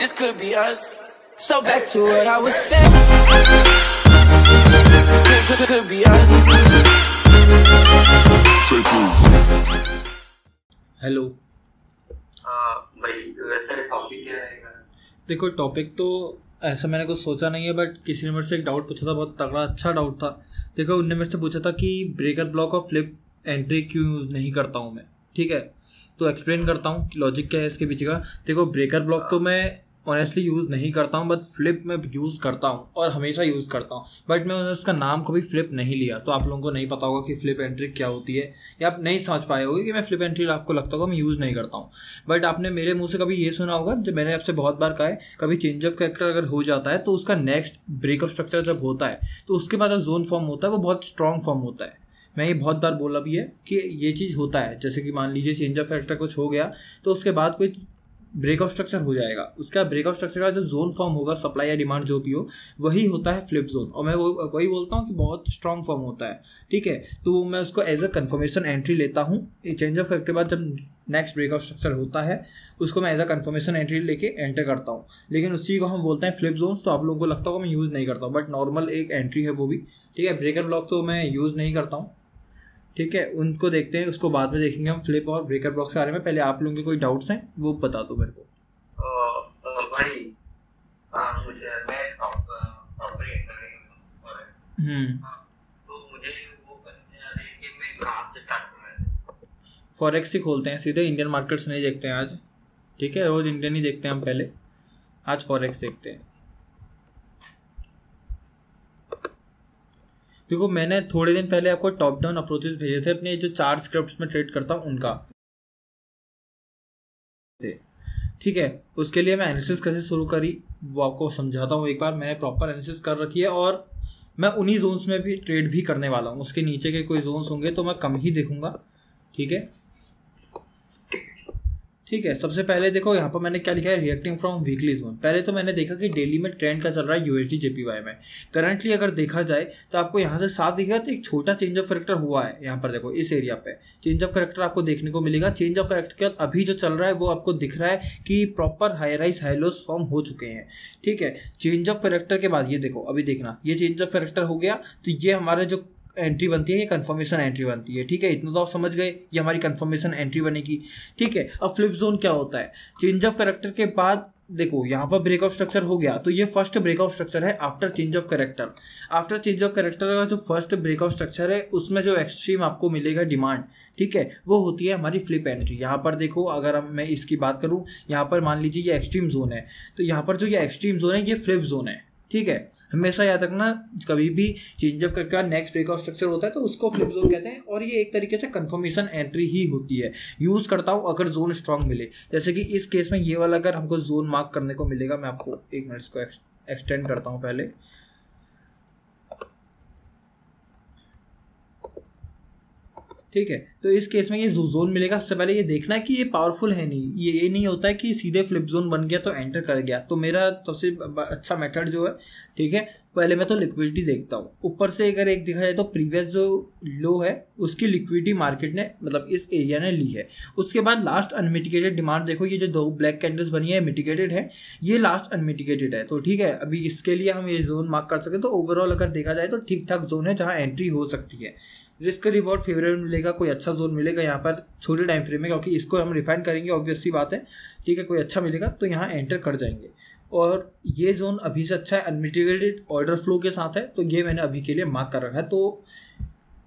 this could be us. So back to what I was saying. Could be us. Hello. भाई वैसे topic क्या रहेगा? देखो topic तो ऐसा मैंने कुछ सोचा नहीं है, बट किसी ने मेरे से एक डाउट पूछा था, बहुत तगड़ा अच्छा डाउट था। देखो उनने मेरे से पूछा था कि ब्रेकर ब्लॉक और फ्लिप एंट्री क्यों यूज़ नहीं करता हूँ मैं। ठीक है, तो एक्सप्लेन करता हूँ लॉजिक क्या है इसके पीछे का। देखो ब्रेकर ब्लॉक तो मैं ऑनेस्टली यूज़ नहीं करता हूँ, बट फ्लिप में यूज़ करता हूँ और हमेशा यूज़ करता हूँ, बट मैं उसका नाम कभी फ्लिप नहीं लिया। तो आप लोगों को नहीं पता होगा कि फ्लिप एंट्री क्या होती है, या आप नहीं समझ पाए होगे कि मैं फ्लिप एंट्री आपको लगता होगा मैं यूज़ नहीं करता हूँ। बट आपने मेरे मुंह से कभी ये सुना होगा, जब मैंने आपसे बहुत बार कहा है, कभी चेंज ऑफ कैरेक्टर अगर हो जाता है तो उसका नेक्स्ट ब्रेक ऑफ स्ट्रक्चर जब होता है तो उसके बाद जो जोन फॉर्म होता है वो बहुत स्ट्रॉन्ग फॉर्म होता है। मैं ये बहुत बार बोला भी है कि ये चीज़ होता है। जैसे कि मान लीजिए चेंज ऑफ कैरेक्टर कुछ हो गया तो उसके बाद कोई ब्रेक ऑफ स्ट्रक्चर हो जाएगा, उसका ब्रेक ऑफ स्ट्रक्चर का जो जोन फॉर्म होगा, सप्लाई या डिमांड जो भी हो, वही होता है फ्लिप जोन। और मैं वही बोलता हूँ कि बहुत स्ट्रॉन्ग फॉर्म होता है। ठीक है, तो मैं उसको एज अ कन्फर्मेशन एंट्री लेता हूँ। चेंज ऑफ कैरेक्टर के बाद जब नेक्स्ट ब्रेक ऑफ स्ट्रक्चर होता है उसको मैं एज अ कन्फर्मेशन एंट्री लेके एंटर करता हूँ। लेकिन उसी को हम बोलते हैं फ्लिप जोन्स। तो आप लोगों को लगता होगा मैं यूज़ नहीं करता हूँ, बट नॉर्मल एक एंट्री है वो भी। ठीक है, ब्रेकर ब्लॉक तो मैं यूज़ नहीं करता हूँ। ठीक है, उनको देखते हैं, उसको बाद में देखेंगे हम फ्लिप और ब्रेकर ब्लॉक से बारे में। पहले आप लोगों के कोई डाउट्स हैं वो बता दो मेरे को। भाई मुझे मैं ऑपरेट तो मुझे वो करने आ रहे हैं कि मैं कहाँ से स्टार्ट करूँ। फॉरेक्स ही खोलते हैं सीधे, इंडियन मार्केट्स नहीं देखते हैं आज। ठीक है, रोज़ इंडियन ही देखते हैं हम पहले, आज फॉरेक्स देखते हैं। देखो मैंने थोड़े दिन पहले आपको टॉप डाउन अप्रोचेस भेजे थे अपने जो 4 स्क्रिप्ट्स में ट्रेड करता हूँ उनका। ठीक है, उसके लिए मैं एनालिसिस कैसे शुरू करी वो आपको समझाता हूँ। एक बार मैंने प्रॉपर एनालिसिस कर रखी है और मैं उन्हीं जोन्स में भी ट्रेड भी करने वाला हूँ। उसके नीचे के कोई जोन्स होंगे तो मैं कम ही देखूंगा। ठीक है, ठीक है। सबसे पहले देखो यहाँ पर मैंने क्या लिखा है, रिएक्टिंग फ्रॉम वीकली जोन। पहले तो मैंने देखा कि डेली में ट्रेंड का चल रहा है यूएसडी जेपीवाई में। करंटली अगर देखा जाए तो आपको यहाँ से साफ दिखेगा तो एक छोटा चेंज ऑफ कैरेक्टर हुआ है। यहाँ पर देखो इस एरिया पे चेंज ऑफ कैरेक्टर आपको देखने को मिलेगा। चेंज ऑफ कैरेक्टर के बाद अभी जो चल रहा है वो आपको दिख रहा है कि proper high rise high loss form हो चुके हैं। ठीक है, चेंज ऑफ कैरेक्टर के बाद ये देखो, अभी देखना, ये चेंज ऑफ कैरेक्टर हो गया तो ये हमारे जो एंट्री बनती है, ये कंफर्मेशन एंट्री बनती है। ठीक है, इतना तो आप समझ गए, ये हमारी कंफर्मेशन एंट्री बनेगी। ठीक है, अब फ्लिप जोन क्या होता है, चेंज ऑफ कैरेक्टर के बाद देखो यहाँ पर ब्रेक ऑफ स्ट्रक्चर हो गया तो ये फर्स्ट ब्रेक ऑफ स्ट्रक्चर है after change of character. After change of character का जो फर्स्ट ब्रेक ऑफ स्ट्रक्चर है उसमें जो एक्सट्रीम आपको मिलेगा डिमांड, ठीक है, वो होती है हमारी फ्लिप एंट्री। यहाँ पर देखो अगर मैं इसकी बात करूँ, यहाँ पर मान लीजिए ये एक्सट्रीम जोन है, तो यहाँ पर जो ये एक्सट्रीम जोन है ये फ्लिप जोन है। ठीक है, हमेशा याद रखना, कभी भी चेंज ऑफ करके नेक्स्ट ब्रेक ऑफ स्ट्रक्चर होता है तो उसको फ्लिप जोन कहते हैं। और ये एक तरीके से कंफर्मेशन एंट्री ही होती है। यूज़ करता हूँ अगर जोन स्ट्रांग मिले, जैसे कि इस केस में ये वाला अगर हमको जोन मार्क करने को मिलेगा, मैं आपको एक मिनट इसको एक्सटेंड करता हूँ पहले। ठीक है, तो इस केस में ये जोन मिलेगा। सबसे पहले ये देखना है कि ये पावरफुल है नहीं, ये नहीं होता है कि सीधे फ्लिप जोन बन गया तो एंटर कर गया। तो मेरा सबसे अच्छा मेथड जो है, ठीक है, पहले मैं तो लिक्विडिटी देखता हूँ। ऊपर से अगर एक देखा जाए तो प्रीवियस जो लो है उसकी लिक्विडिटी मार्केट ने, मतलब इस एरिया ने ली है। उसके बाद लास्ट अनमिटिगेटेड डिमांड देखो, ये जो 2 ब्लैक कैंडल्स बनी है मिटिगेटेड है, ये लास्ट अनमिटिगेटेड है। तो ठीक है, अभी इसके लिए हम ये जोन मार्क कर सकते। तो ओवरऑल अगर देखा जाए तो ठीक ठाक जोन है जहाँ एंट्री हो सकती है। रिस्क रिवॉर्ड फेवरेबल मिलेगा, कोई अच्छा जोन मिलेगा यहाँ पर छोटे टाइम फ्रेम में, क्योंकि इसको हम रिफाइन करेंगे, ऑब्वियस सी बात है। ठीक है, कोई अच्छा मिलेगा तो यहाँ एंटर कर जाएंगे। और ये जोन अभी से अच्छा है, अनमिटिगेटेड ऑर्डर फ्लो के साथ है, तो ये मैंने अभी के लिए मार्क कर रखा है। तो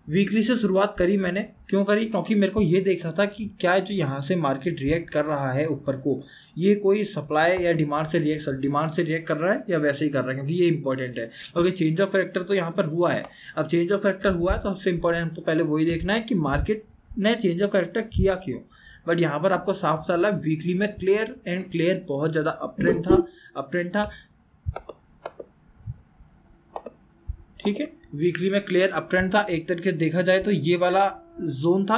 वीकली से शुरुआत करी मैंने, क्यों करी, क्योंकि मेरे को ये देखना था कि क्या जो यहाँ से मार्केट रिएक्ट कर रहा है ऊपर को, ये कोई सप्लाई या डिमांड से रिएक्ट कर रहा है या वैसे ही कर रहा है, क्योंकि ये इंपॉर्टेंट है। क्योंकि चेंज ऑफ कैरेक्टर तो यहाँ पर हुआ है। अब चेंज ऑफ कैरेक्टर हुआ है तो सबसे इंपॉर्टेंट तो पहले वही देखना है कि मार्केट ने चेंज ऑफ कैरेक्टर किया क्यों। बट यहाँ पर आपको साफ चल रहा है वीकली में क्लियर बहुत ज़्यादा अप ट्रेंड था। ठीक है, वीकली में क्लियर अप ट्रेंड था। एक तरीके से देखा जाए तो ये वाला जोन था,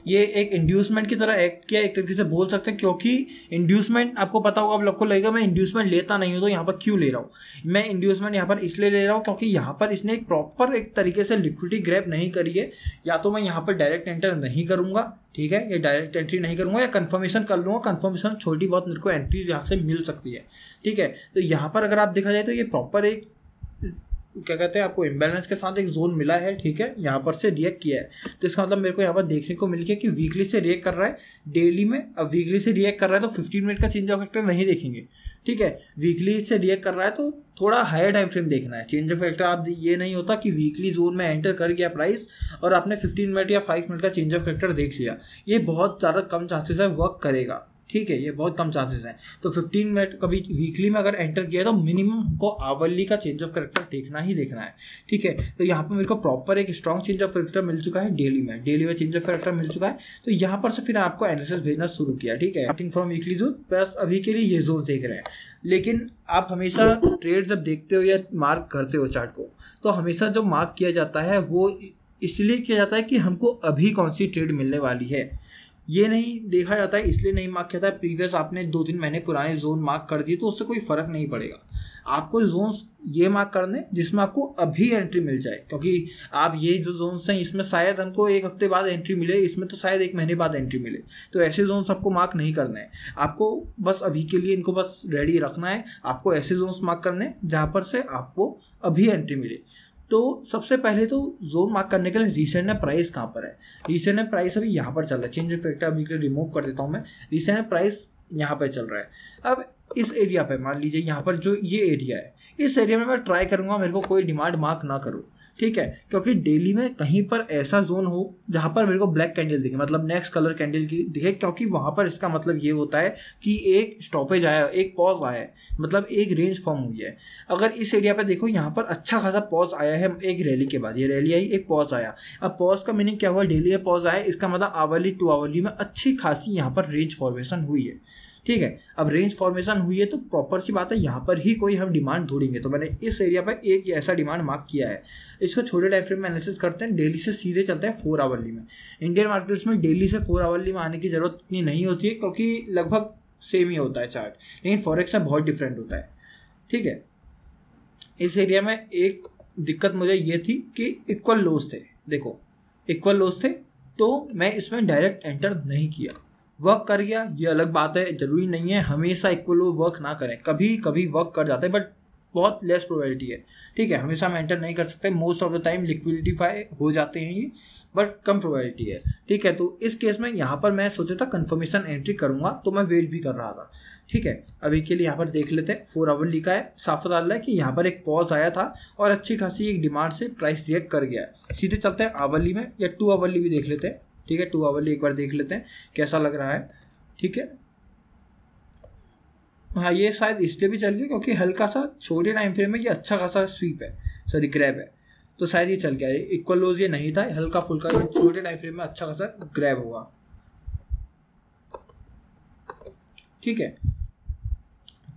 ये एक इंड्यूसमेंट की तरह एक्ट किया, एक तरीके से बोल सकते हैं, क्योंकि इंड्यूसमेंट आपको पता होगा, आप लोग को लगेगा मैं इंड्यूसमेंट लेता नहीं हूँ तो यहाँ पर क्यों ले रहा हूँ। मैं इंड्यूसमेंट यहाँ पर इसलिए ले रहा हूँ क्योंकि यहाँ पर इसने एक प्रॉपर एक तरीके से लिक्विडिटी ग्रैब नहीं करी है। या तो मैं यहाँ पर डायरेक्ट एंटर नहीं करूँगा, ठीक है, या डायरेक्ट एंट्री नहीं करूँगा, या कन्फर्मेशन कर लूँगा। कन्फर्मेशन छोटी बहुत मेरे को एंट्रीज यहाँ से मिल सकती है, ठीक है। तो यहाँ पर अगर आप देखा जाए तो ये प्रॉपर एक क्या कहते हैं, आपको इम्बैलेंस के साथ एक जोन मिला है, ठीक है, यहाँ पर से रिएक्ट किया है। तो इसका मतलब मेरे को यहाँ पर देखने को मिल गया कि वीकली से रिएक्ट कर रहा है डेली में। अब वीकली से रिएक्ट कर रहा है तो 15 मिनट का चेंज ऑफ फैक्टर नहीं देखेंगे, ठीक है। वीकली से रिएक्ट कर रहा है तो थोड़ा हायर टाइम फ्रेम देखना है। चेंज ऑफ फैक्टर आप ये नहीं होता कि वीकली जोन में एंटर कर गया प्राइस और आपने 15 मिनट या 5 मिनट का चेंज ऑफ फैक्टर देख लिया, ये बहुत ज़्यादा कम चांसेस है वर्क करेगा, ठीक है, ये बहुत कम चांसेस हैं। तो 15 मिनट कभी वीकली में अगर एंटर किया तो मिनिमम हमको आवरली का चेंज ऑफ कैरेक्टर देखना ही देखना है, ठीक है। तो यहाँ पर मेरे को प्रॉपर एक स्ट्रॉन्ग चेंज ऑफ कैरेक्टर मिल चुका है डेली में चेंज ऑफ कैरेक्टर मिल चुका है। तो यहाँ पर से फिर आपको एनालिसिस भेजना शुरू किया, ठीक है, starting from weekly zone plus अभी के लिए ये जोन देख रहे हैं। लेकिन आप हमेशा ट्रेड जब देखते हो या मार्क करते हो चार्ट को, तो हमेशा जो मार्क किया जाता है वो इसलिए किया जाता है कि हमको अभी कौन सी ट्रेड मिलने वाली है, ये नहीं देखा जाता है, इसलिए नहीं मार्क किया जाता है। प्रीवियस आपने 2-3 महीने पुराने जोन मार्क कर दिए तो उससे कोई फ़र्क नहीं पड़ेगा। आपको जोन्स ये मार्क करने जिसमें आपको अभी एंट्री मिल जाए, क्योंकि आप ये जो जोन्स हैं इसमें शायद हमको 1 हफ्ते बाद एंट्री मिले, इसमें तो शायद 1 महीने बाद एंट्री मिले। तो ऐसे जोन्स आपको मार्क नहीं करना है, आपको बस अभी के लिए इनको बस रेडी रखना है। आपको ऐसे जोन्स मार्क करने जहाँ पर से आपको अभी एंट्री मिले। तो सबसे पहले तो जोन मार्क करने के लिए रीसेंट में प्राइस कहाँ पर है। रीसेंट में प्राइस अभी यहाँ पर चल रहा है, चेंज ऑफ फैक्टर अभी के रिमूव कर देता हूँ मैं। रीसेंट में प्राइस यहाँ पर चल रहा है। अब इस एरिया पे मान लीजिए यहाँ पर जो ये एरिया है, इस एरिया में मैं ट्राई करूँगा मेरे को कोई डिमांड मार्क ना करूँ, ठीक है, क्योंकि डेली में कहीं पर ऐसा जोन हो जहाँ पर मेरे को ब्लैक कैंडल दिखे, मतलब नेक्स्ट कलर कैंडल की दिखे, क्योंकि वहाँ पर इसका मतलब ये होता है कि एक स्टॉपेज आया, एक पॉज आया है, मतलब एक रेंज फॉर्म हुई है। अगर इस एरिया पे देखो यहाँ पर अच्छा खासा पॉज आया है एक रैली के बाद, ये रैली आई, एक पॉज आया। अब पॉज का मीनिंग क्या हुआ, डेली में पॉज आया, इसका मतलब आवरली टू आवरली में अच्छी खासी यहाँ पर रेंज फॉर्मेशन हुई है, ठीक है। अब रेंज फॉर्मेशन हुई है तो प्रॉपर सी बात है यहाँ पर ही कोई हम डिमांड ढूंढेंगे। तो मैंने इस एरिया पर एक ऐसा डिमांड मार्क किया है। इसको छोटे टाइम फ्रेम में एनालिसिस करते हैं, डेली से सीधे चलते हैं 4 आवरली में। इंडियन मार्केट्स में डेली से 4 आवरली में आने की जरूरत इतनी नहीं होती है, क्योंकि लगभग सेम ही होता है चार्ट, लेकिन फॉरेक्स में बहुत डिफरेंट होता है, ठीक है। इस एरिया में एक दिक्कत मुझे ये थी कि इक्वल लोज थे, देखो इक्वल लोज थे, तो मैं इसमें डायरेक्ट एंटर नहीं किया। वर्क कर गया ये अलग बात है, जरूरी नहीं है हमेशा इक्वल वर्क ना करें, कभी कभी वर्क कर जाता है बट बहुत लेस प्रोबेबिलिटी है, ठीक है। हमेशा हम एंटर नहीं कर सकते, most of the time liquidify हो जाते हैं ये, बट कम प्रोबेबिलिटी है, ठीक है। तो इस केस में यहाँ पर मैं सोचा था कन्फर्मेशन एंट्री करूँगा, तो मैं वेट भी कर रहा था, ठीक है। अभी के लिए यहाँ पर देख लेते हैं, 4 आवरली का है, साफ डाल रहा है कि यहाँ पर एक पॉज आया था और अच्छी खासी एक डिमांड से प्राइस रिएक्ट कर गया है। सीधे चलते हैं आवरली में, या 2 आवरली भी देख लेते हैं, ठीक है। 2 आवरली एक बार देख लेते हैं कैसा लग रहा है, ठीक है। हाँ ये शायद इसलिए भी चल गया क्योंकि हल्का सा छोटे टाइम फ्रेम में ये अच्छा खासा स्वीप है, सॉरी ग्रैब है, तो शायद ये चल गया। इक्वल लोज ये नहीं था, हल्का फुल्का छोटे टाइम फ्रेम में अच्छा खासा ग्रैब हुआ, ठीक है।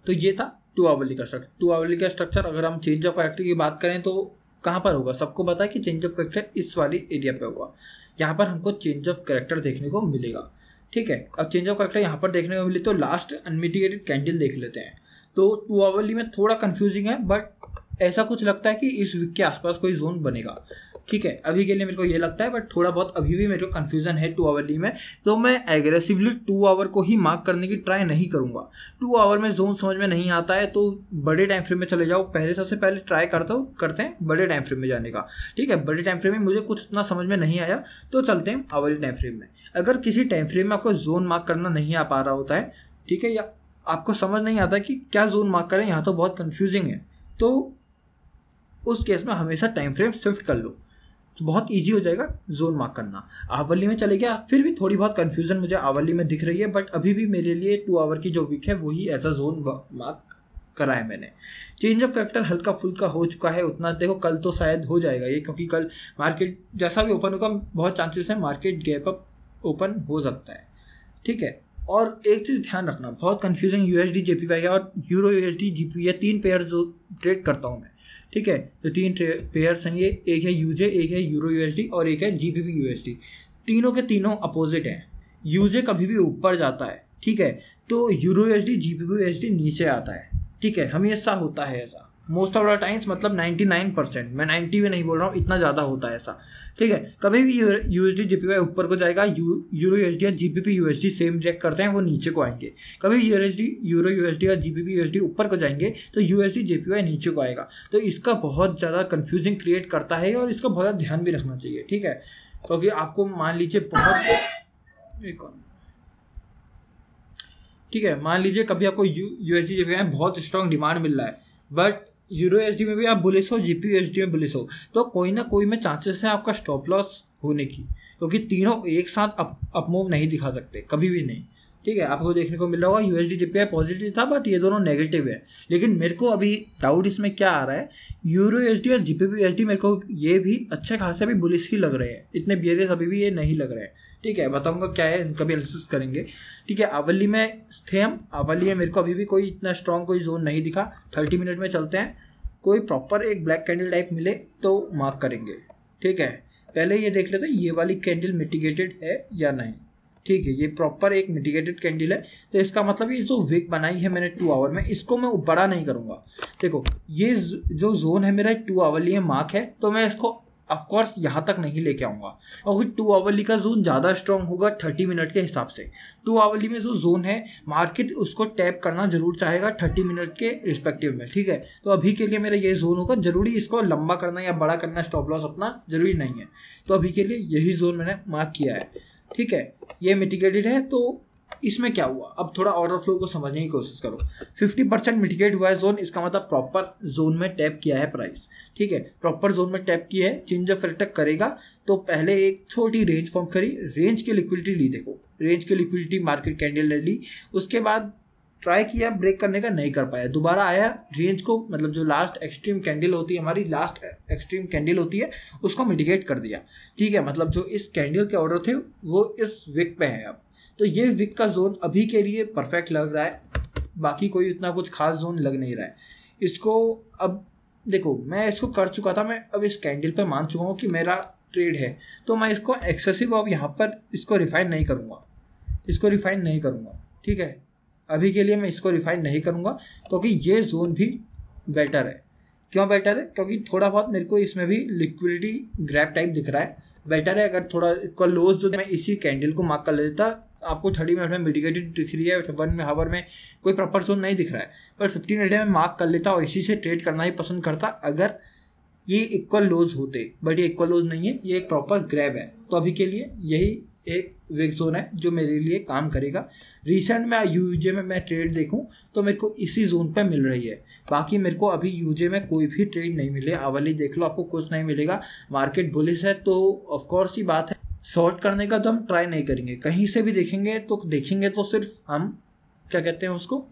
तो ये था 2 आवरली का स्ट्रक्चर। 2 आवरली का स्ट्रक्चर अगर हम चेंज ऑफ कैरेक्टर की बात करें तो कहाँ पर होगा, सबको पता है कि चेंज ऑफ कैरेक्टर इस वाली एरिया पे होगा। यहाँ पर हमको चेंज ऑफ कैरेक्टर देखने को मिलेगा, ठीक है। अब चेंज ऑफ कैरेक्टर यहाँ पर देखने को मिले तो लास्ट अनमिटिगेटेड कैंडल देख लेते हैं। तो 2 आवरली में थोड़ा कंफ्यूजिंग है, बट ऐसा कुछ लगता है कि इस वीक के आसपास कोई जोन बनेगा, ठीक है। अभी के लिए मेरे को ये लगता है, बट थोड़ा बहुत अभी भी मेरे को कन्फ्यूजन है 2 आवरली में, तो मैं एग्रेसिवली 2 आवर को ही मार्क करने की ट्राई नहीं करूँगा। 2 आवर में जोन समझ में नहीं आता है तो बड़े टाइम फ्रेम में चले जाओ। सबसे पहले ट्राई करते हैं बड़े टाइम फ्रेम में जाने का, ठीक है। बड़े टाइम फ्रेम में मुझे कुछ उतना समझ में नहीं आया तो चलते हैं आवरली टाइम फ्रेम में। अगर किसी टाइम फ्रेम में आपको जोन मार्क करना नहीं आ पा रहा होता है, ठीक है, या आपको समझ नहीं आता कि क्या जोन मार्क करें, यहाँ तो बहुत कन्फ्यूजिंग है, तो उस केस में हमेशा टाइम फ्रेम शिफ्ट कर लो, तो बहुत इजी हो जाएगा जोन मार्क करना। आवरली में चले गया, फिर भी थोड़ी बहुत कन्फ्यूजन मुझे आवरली में दिख रही है, बट अभी भी मेरे लिए 2 आवर की जो वीक है वही ऐसा जोन मार्क करा है मैंने। चेंज ऑफ कैरेक्टर हल्का फुल्का हो चुका है, उतना देखो कल तो शायद हो जाएगा ये, क्योंकि कल मार्केट जैसा भी ओपन होगा बहुत चांसेस है मार्केट गैप अप ओपन हो सकता है, ठीक है। और एक चीज़ ध्यान रखना, बहुत कन्फ्यूजिंग USD JPY है और यूरो USD GBP, ये 3 पेयर जो ट्रेड करता हूँ मैं, ठीक है। तो 3 पेयर्स हैं ये, एक है UJ, एक है यूरो USD और एक है GBP USD। तीनों के तीनों अपोजिट हैं। यूजे कभी भी ऊपर जाता है, ठीक है, तो यूरो यूएसडी जीबीपी यूएसडी नीचे आता है, ठीक है, हमेशा होता है ऐसा मोस्ट ऑफ द टाइम्स, मतलब 99%, मैं 90 भी नहीं बोल रहा हूँ, इतना ज़्यादा होता है ऐसा, ठीक है। कभी भी यूएसडी जीपीवाई ऊपर को जाएगा, यूरो यूएसडी या जीबीपी यूएसडी सेम रिएक्ट करते हैं, वो नीचे को आएंगे। कभी यूरो यूएसडी या जीबीपी यूएसडी ऊपर को जाएंगे तो यूएसडी जीपीवाई नीचे को आएगा। तो इसका बहुत ज़्यादा कन्फ्यूजिंग क्रिएट करता है और इसका बहुत ध्यान भी रखना चाहिए, ठीक है, क्योंकि आपको मान लीजिए ठीक है, मान लीजिए कभी आपको यूएसडी जीपीवाई में बहुत स्ट्रॉन्ग डिमांड मिल रहा है, बट यूरो यूएसडी में भी आप बुलिश हो, जीपी यूएसडी में बुलिश हो, तो कोई ना कोई में चांसेस है आपका स्टॉप लॉस होने की, क्योंकि तीनों एक साथ अप मूव नहीं दिखा सकते, कभी भी नहीं, ठीक है। आपको देखने को मिल रहा होगा यूएसडी जीपीवाई पॉजिटिव था, बट ये दोनों नेगेटिव है। लेकिन मेरे को अभी डाउट इसमें क्या आ रहा है, यूरो यूएसडी और जीपीपी यूएसडी मेरे को ये भी अच्छे खासे भी बुलिश ही लग रहे हैं, इतने बियरियस अभी भी ये नहीं लग रहे हैं, ठीक है। बताऊंगा क्या है, इनका भी एनालिसिस करेंगे, ठीक है। आवली में थे हम, आवली में मेरे को अभी भी कोई इतना स्ट्रॉन्ग कोई जोन नहीं दिखा। 30 मिनट में चलते हैं, कोई प्रॉपर एक ब्लैक कैंडल टाइप मिले तो मार्क करेंगे, ठीक है। पहले ये देख लेते हैं ये वाली कैंडल मिटिगेटेड है या नहीं, ठीक है। ये प्रॉपर एक मिटिगेटेड कैंडल है, तो इसका मतलब ये जो विक बनाई है मैंने 2 आवर में, इसको मैं बड़ा नहीं करूँगा। देखो ये जो जोन है मेरा 2 आवरली में मार्क है, तो मैं इसको ऑफकोर्स यहाँ तक नहीं लेके आऊँगा, क्योंकि 2 आवरली का जोन ज़्यादा स्ट्रॉन्ग होगा 30 मिनट के हिसाब से। 2 आवरली में जो जोन है मार्केट उसको टैप करना जरूर चाहेगा 30 मिनट के रिस्पेक्टिव में, ठीक है। तो अभी के लिए मेरा ये जोन होगा, जरूरी इसको लंबा करना या बड़ा करना स्टॉप लॉस अपना जरूरी नहीं है, तो अभी के लिए यही जोन मैंने मार्क किया है, ठीक है। ये मिटिगेटेड है, तो इसमें क्या हुआ, अब थोड़ा ऑर्डर फ्लो को समझने की कोशिश करो। 50% मिटिगेट हुआ है जोन, इसका मतलब प्रॉपर जोन में टैप किया है प्राइस, ठीक है, प्रॉपर जोन में टैप किया है। चेंज ऑफ फैक्टर करेगा तो पहले एक छोटी रेंज फॉर्म करी, रेंज की लिक्विडिटी ली, देखो रेंज की लिक्विडिटी मार्केट कैंडल ले ली, उसके बाद ट्राई किया ब्रेक करने का, नहीं कर पाया, दोबारा आया रेंज को, मतलब जो लास्ट एक्सट्रीम कैंडल होती है हमारी, लास्ट एक्सट्रीम कैंडल होती है, उसको मिटिगेट कर दिया, ठीक है। मतलब जो इस कैंडल के ऑर्डर थे वो इस विक पे है अब, तो ये विक का जोन अभी के लिए परफेक्ट लग रहा है, बाकी कोई इतना कुछ खास जोन लग नहीं रहा है इसको। अब देखो मैं इसको कर चुका था, मैं अब इस कैंडल पे मान चुका हूँ कि मेरा ट्रेड है, तो मैं इसको एक्सेसिव अब यहाँ पर इसको रिफाइन नहीं करूँगा, ठीक है। अभी के लिए मैं इसको रिफाइन नहीं करूँगा, क्योंकि ये जोन भी बेटर है। क्यों बेटर है, क्योंकि थोड़ा बहुत मेरे को इसमें भी लिक्विडिटी ग्रैब टाइप दिख रहा है, बेटर है। अगर थोड़ा इसका लोज जो मैं इसी कैंडल को मार्क कर लेता, आपको 30 मिनट में मिटिगेटेड दिख रही है, 1 आवर में कोई प्रॉपर जोन नहीं दिख रहा है, पर 15 मिनट में मार्क कर लेता और इसी से ट्रेड करना ही पसंद करता अगर ये इक्वल लोज होते, बट ये इक्वल लोज नहीं है, ये एक प्रॉपर ग्रैब है। तो अभी के लिए यही एक विक जोन है जो मेरे लिए काम करेगा। रिसेंट में यूजे में मैं ट्रेड देखूं तो मेरे को इसी जोन पे मिल रही है, बाकी मेरे को अभी यूजे में कोई भी ट्रेड नहीं मिले। आवली देख लो, आपको कुछ नहीं मिलेगा, मार्केट बुलिश है, तो ऑफकोर्स ही बात है शॉर्ट करने का तो हम ट्राई नहीं करेंगे, कहीं से भी देखेंगे तो सिर्फ हम क्या कहते हैं उसको,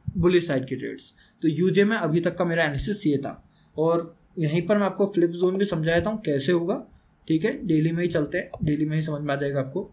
बुलिश साइड की ट्रेड्स। तो यूजे में अभी तक का मेरा एनालिसिस ये था, और यहीं पर मैं आपको फ्लिप जोन भी समझा देता हूँ कैसे होगा, ठीक है। डेली में ही चलते हैं, डेली में ही समझ में आ जाएगा आपको।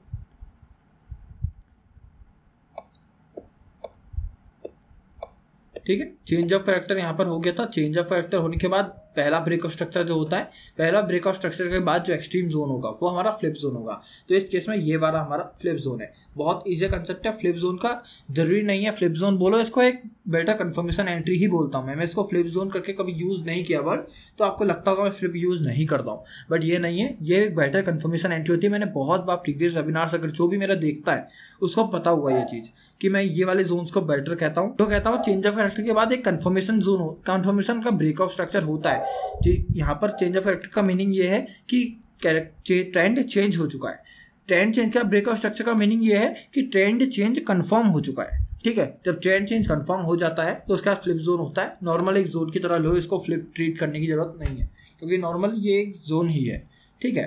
ठीक है, चेंज ऑफ कैरेक्टर यहाँ पर हो गया था। चेंज ऑफ कैरेक्टर होने के बाद पहला ब्रेकआउट स्ट्रक्चर जो होता है, पहला ब्रेकआउट स्ट्रक्चर के बाद जो एक्सट्रीम जोन होगा वो हमारा फ्लिप जोन होगा। तो इस केस में ये वाला हमारा फ्लिप जोन है। बहुत ईजी कंसेप्ट है फ्लिप जोन का, जरूरी नहीं है फ्लिप जोन बोलो, इसको एक बेटर कंफर्मेशन एंट्री ही बोलता हूँ मैं इसको फ्लिप जोन करके कभी यूज़ नहीं किया वर्ड, तो आपको लगता होगा मैं फ्लिप यूज़ नहीं करता हूँ, बट ये नहीं है, ये एक बेटर कंफर्मेशन एंट्री होती है। मैंने बहुत बार प्रीवियस वेबिनार्स अगर जो भी मेरा देखता है उसको पता हुआ ये चीज़ कि मैं ये वाले जोन्स को बेटर कहता हूँ। तो कहता हूँ चेंज ऑफ कैरेक्टर के बाद एक कंफर्मेशन जोन हो, कंफर्मेशन का ब्रेकआउट स्ट्रक्चर होता है। यहाँ पर चेंज ऑफ कैरेक्टर का मीनिंग ये है कि ट्रेंड चेंज हो चुका है। ट्रेंड चेंज का ब्रेकआउट स्ट्रक्चर का मीनिंग ये है कि ट्रेंड चेंज कंफर्म हो चुका है। ठीक है, जब ट्रेंड चेंज कंफर्म हो जाता है तो उसका फ्लिप जोन होता है। नॉर्मल एक जोन की तरह लो, इसको फ्लिप ट्रीट करने की जरूरत नहीं है क्योंकि नॉर्मल ये एक जोन ही है। ठीक है,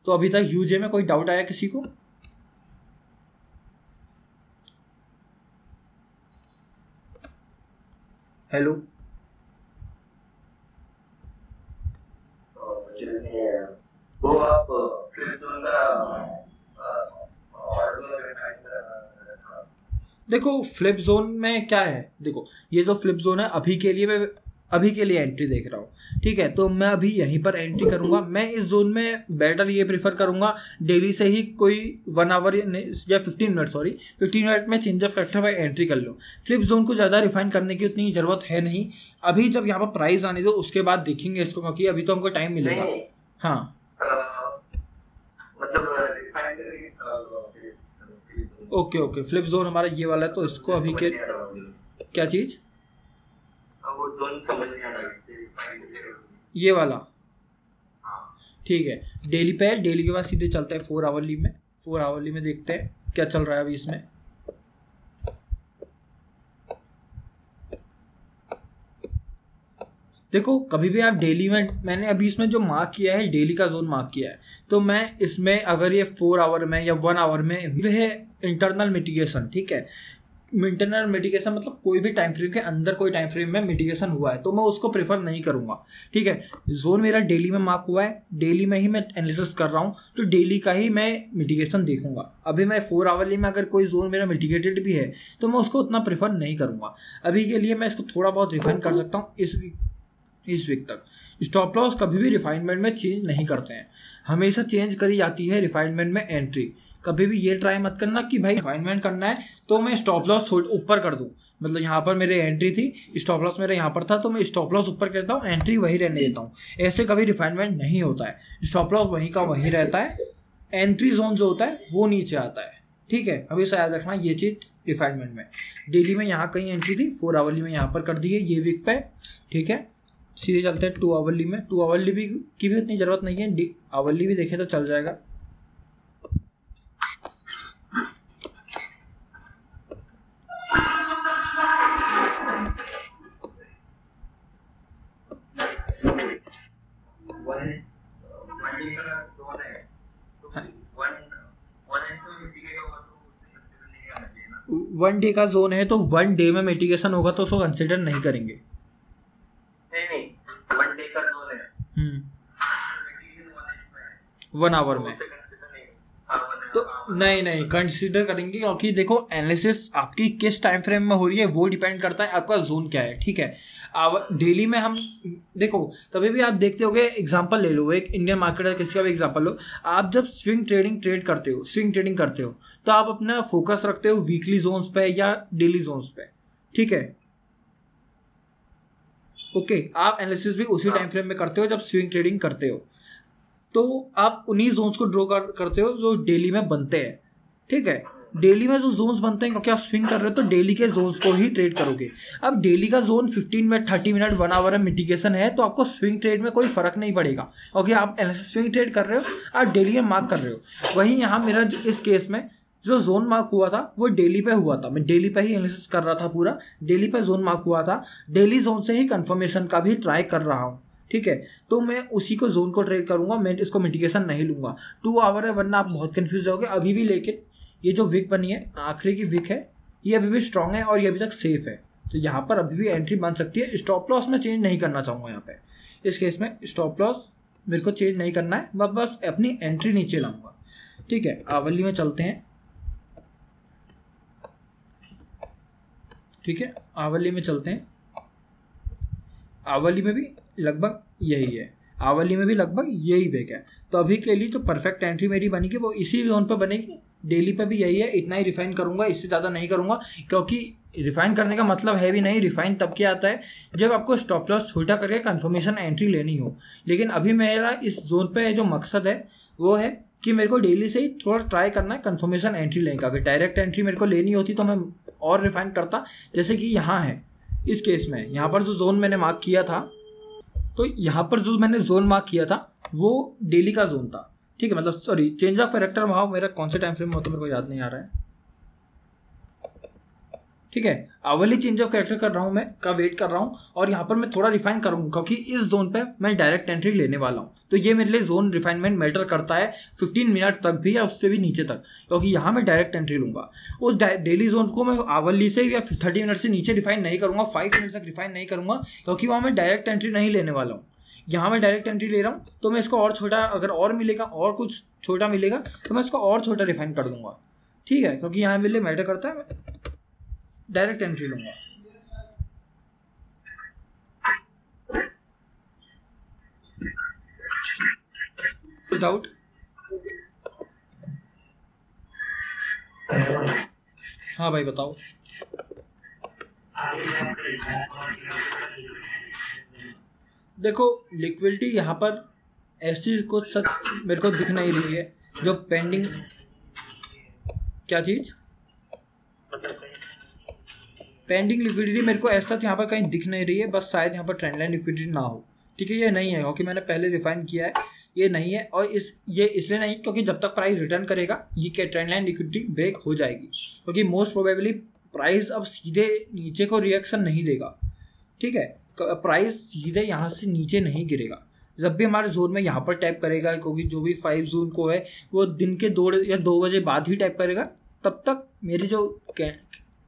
तो अभी तक यूजे में कोई डाउट आया किसी को? हेलो, वो आप फ्लिप जोन का ऑर्डर देखो फ्लिप जोन में क्या है, देखो ये जो फ्लिप जोन है अभी के लिए मैं अभी के लिए एंट्री देख रहा हूँ, ठीक है। तो मैं अभी यहीं पर एंट्री करूँगा। मैं इस जोन में बेटर ये प्रीफर करूँगा डेली से ही कोई 1 आवर या 15 मिनट 15 मिनट में change of character by entry कर लो। फ्लिप जोन को ज़्यादा रिफाइन करने की उतनी ज़रूरत है नहीं अभी। जब यहाँ पर प्राइस आने दो उसके बाद देखेंगे इसको, क्योंकि अभी तो हमको टाइम मिलेगा। हाँ ओके फ्लिप जोन हमारा ये वाला है, तो इसको अभी के क्या चीज़ वो जोन समझ नहीं आ रहा इससे ये वाला, ठीक है। डेली पे है, डेली के बाद सीधे चलते हैं 4 आवरली में। 4 आवरली में देखते हैं क्या चल रहा है अभी इसमें। देखो कभी भी आप डेली में, मैंने अभी इसमें जो मार्क किया है डेली का जोन मार्क किया है, तो मैं इसमें अगर ये 4 आवर में या 1 आवर में है इंटरनल मिटिगेशन, ठीक है। इंटरनल मिटिगेशन मतलब कोई भी टाइम फ्रेम के अंदर कोई टाइम फ्रेम में मिटिगेशन हुआ है तो मैं उसको प्रेफर नहीं करूँगा, ठीक है। जोन मेरा डेली में मार्क हुआ है, डेली में ही मैं एनालिसिस कर रहा हूँ, तो डेली का ही मैं मिटिगेशन देखूंगा। अभी मैं 4 आवरली में अगर कोई जोन मेरा मिटिगेटेड भी है तो मैं उसको उतना प्रेफर नहीं करूँगा। अभी के लिए मैं इसको थोड़ा बहुत रिफाइन कर सकता हूँ इस वीक तक। स्टॉप लॉस कभी भी रिफाइनमेंट में चेंज नहीं करते हैं, हमेशा चेंज करी जाती है रिफाइनमेंट में एंट्री। कभी भी ये ट्राई मत करना कि भाई रिफाइनमेंट करना है तो मैं स्टॉप लॉस ऊपर कर दूं। मतलब यहाँ पर मेरे एंट्री थी, स्टॉप लॉस मेरा यहाँ पर था, तो मैं स्टॉप लॉस ऊपर करता हूँ, एंट्री वही रहने देता हूँ। ऐसे कभी रिफाइनमेंट नहीं होता है, स्टॉप लॉस वहीं का वहीं रहता है, एंट्री जोन जो होता है वो नीचे आता है, ठीक है। अभी याद रखना ये चीज़ रिफाइनमेंट में। डेली में यहाँ कहीं एंट्री थी, 4 आवरली में यहाँ पर कर दी है ये वीक पे, ठीक है। सीधे चलते हैं 2 आवरली में। 2 आवरली भी की भी उतनी ज़रूरत नहीं है, आवरली भी देखें तो चल जाएगा। वन डे का जोन है तो 1 डे में मिटिगेशन होगा तो उसको कंसिडर नहीं करेंगे। नहीं 1 डे का जोन है 1 आवर में तो नहीं कंसिडर करेंगे, क्योंकि देखो एनालिसिस आपकी किस टाइम फ्रेम में हो रही है वो डिपेंड करता है आपका जोन क्या है, ठीक है। डेली में हम देखो कभी भी आप देखते होगे, एग्जांपल ले लो, एक इंडियन मार्केट का किसी का भी एग्जांपल लो। आप जब स्विंग ट्रेडिंग करते हो तो आप अपना फोकस रखते हो वीकली जोन्स पे या डेली जोन्स पे, ठीक है। ओके आप एनालिसिस भी उसी टाइम फ्रेम में करते हो जब स्विंग ट्रेडिंग करते हो, तो आप उन्हीं जोन्स को ड्रॉ करते हो जो डेली में बनते हैं, ठीक है। डेली में जो जोन्स बनते हैं क्योंकि आप स्विंग कर रहे हो तो डेली के जोन्स को ही ट्रेड करोगे। अब डेली का जोन 15 मिनट 30 मिनट 1 आवर में मिटिगेशन है तो आपको स्विंग ट्रेड में कोई फर्क नहीं पड़ेगा, क्योंकि आप स्विंग ट्रेड कर रहे हो, आप डेली में मार्क कर रहे हो। वहीं यहाँ मेरा इस केस में जो जोन मार्क हुआ था वो डेली पे हुआ था, मैं डेली पे ही एनालिसिस कर रहा था, पूरा डेली पे जोन मार्क हुआ था, डेली जोन से ही कंफर्मेशन का भी ट्राई कर रहा हूँ, ठीक है। तो मैं उसी को जोन को ट्रेड करूंगा, मैं इसको मिटिगेशन नहीं लूंगा। 2 आवर है वरना आप बहुत कंफ्यूज होगे अभी भी। लेकिन ये जो विक बनी है आखिरी की विक है, ये अभी भी स्ट्रांग है और ये अभी तक सेफ है, तो यहाँ पर अभी भी एंट्री बन सकती है। स्टॉप लॉस में चेंज नहीं करना चाहूँगा यहाँ पे, इस केस में स्टॉप लॉस मेरे को चेंज नहीं करना है, मैं बस अपनी एंट्री नीचे लाऊंगा, ठीक है। आवली में चलते हैं, ठीक है। आवली में चलते हैं, आवली में भी लगभग यही है, आवली में भी लगभग यही वेक है। तो अभी के लिए जो परफेक्ट एंट्री मेरी बनेगी वो इसी जोन पर बनेगी, डेली पे भी यही है। इतना ही रिफाइन करूंगा, इससे ज़्यादा नहीं करूंगा, क्योंकि रिफाइन करने का मतलब है भी नहीं। रिफाइन तब क्या आता है जब आपको स्टॉप लॉस छोटा करके कंफर्मेशन एंट्री लेनी हो। लेकिन अभी मेरा इस जोन पे जो मकसद है वो है कि मेरे को डेली से ही थोड़ा ट्राई करना है कंफर्मेशन एंट्री लेने का। अगर डायरेक्ट एंट्री मेरे को लेनी होती तो मैं और रिफाइन करता, जैसे कि यहाँ है इस केस में। यहाँ पर जो जोन मैंने मार्क किया था, तो यहाँ पर जो मैंने जोन मार्क किया था वो डेली का जोन था, ठीक है। मतलब सॉरी, चेंज ऑफ कैरेक्टर वहाँ मेरा कौन से टाइम फ्रेम में होता है मेरे को याद नहीं आ रहा है, ठीक है। आवली चेंज ऑफ कैरेक्टर कर रहा हूँ मैं, का वेट कर रहा हूँ, और यहाँ पर मैं थोड़ा रिफाइन करूँगा क्योंकि इस जोन पे मैं डायरेक्ट एंट्री लेने वाला हूँ। तो ये मेरे लिए जोन रिफाइनमेंट मैटर करता है 15 मिनट तक भी या उससे भी नीचे तक, क्योंकि यहाँ मैं डायरेक्ट एंट्री लूँगा। उस डेली जोन को मैं आवली से या 30 मिनट से नीचे रिफाइन नहीं करूँगा, 5 मिनट तक रिफाइन नहीं करूँगा, क्योंकि वहाँ मैं डायरेक्ट एंट्री नहीं लेने वाला हूँ। यहाँ मैं डायरेक्ट एंट्री ले रहा हूँ तो मैं इसको और छोटा, अगर और मिलेगा और कुछ छोटा मिलेगा तो मैं इसको और छोटा रिफाइन कर दूंगा, ठीक है। क्योंकि यहाँ मेरे लिए मैटर करता है, मैं डायरेक्ट एंट्री लूँगा। कोई डाउट? हाँ भाई बताओ। देखो लिक्विडिटी यहाँ पर ऐसी कुछ सच मेरे को दिख नहीं रही है जो पेंडिंग। क्या चीज़? पेंडिंग लिक्विडिटी मेरे को ऐसा यहाँ पर कहीं दिख नहीं रही है, बस शायद यहाँ पर ट्रेंड लाइन लिक्विडिटी ना हो। ठीक है, ये नहीं है क्योंकि मैंने पहले रिफाइन किया है, ये नहीं है। और ये इसलिए नहीं क्योंकि जब तक प्राइस रिटर्न करेगा ये क्या ट्रेंड लाइन लिक्विडिटी ब्रेक हो जाएगी, क्योंकि मोस्ट प्रोबेबली प्राइस अब सीधे नीचे को रिएक्शन नहीं देगा। ठीक है, प्राइस सीधे यहाँ से नीचे नहीं गिरेगा। जब भी हमारे जोन में यहाँ पर टैप करेगा, क्योंकि जो भी 5 जून को है वो दिन के 2 या 2 बजे बाद ही टैप करेगा, तब तक मेरी जो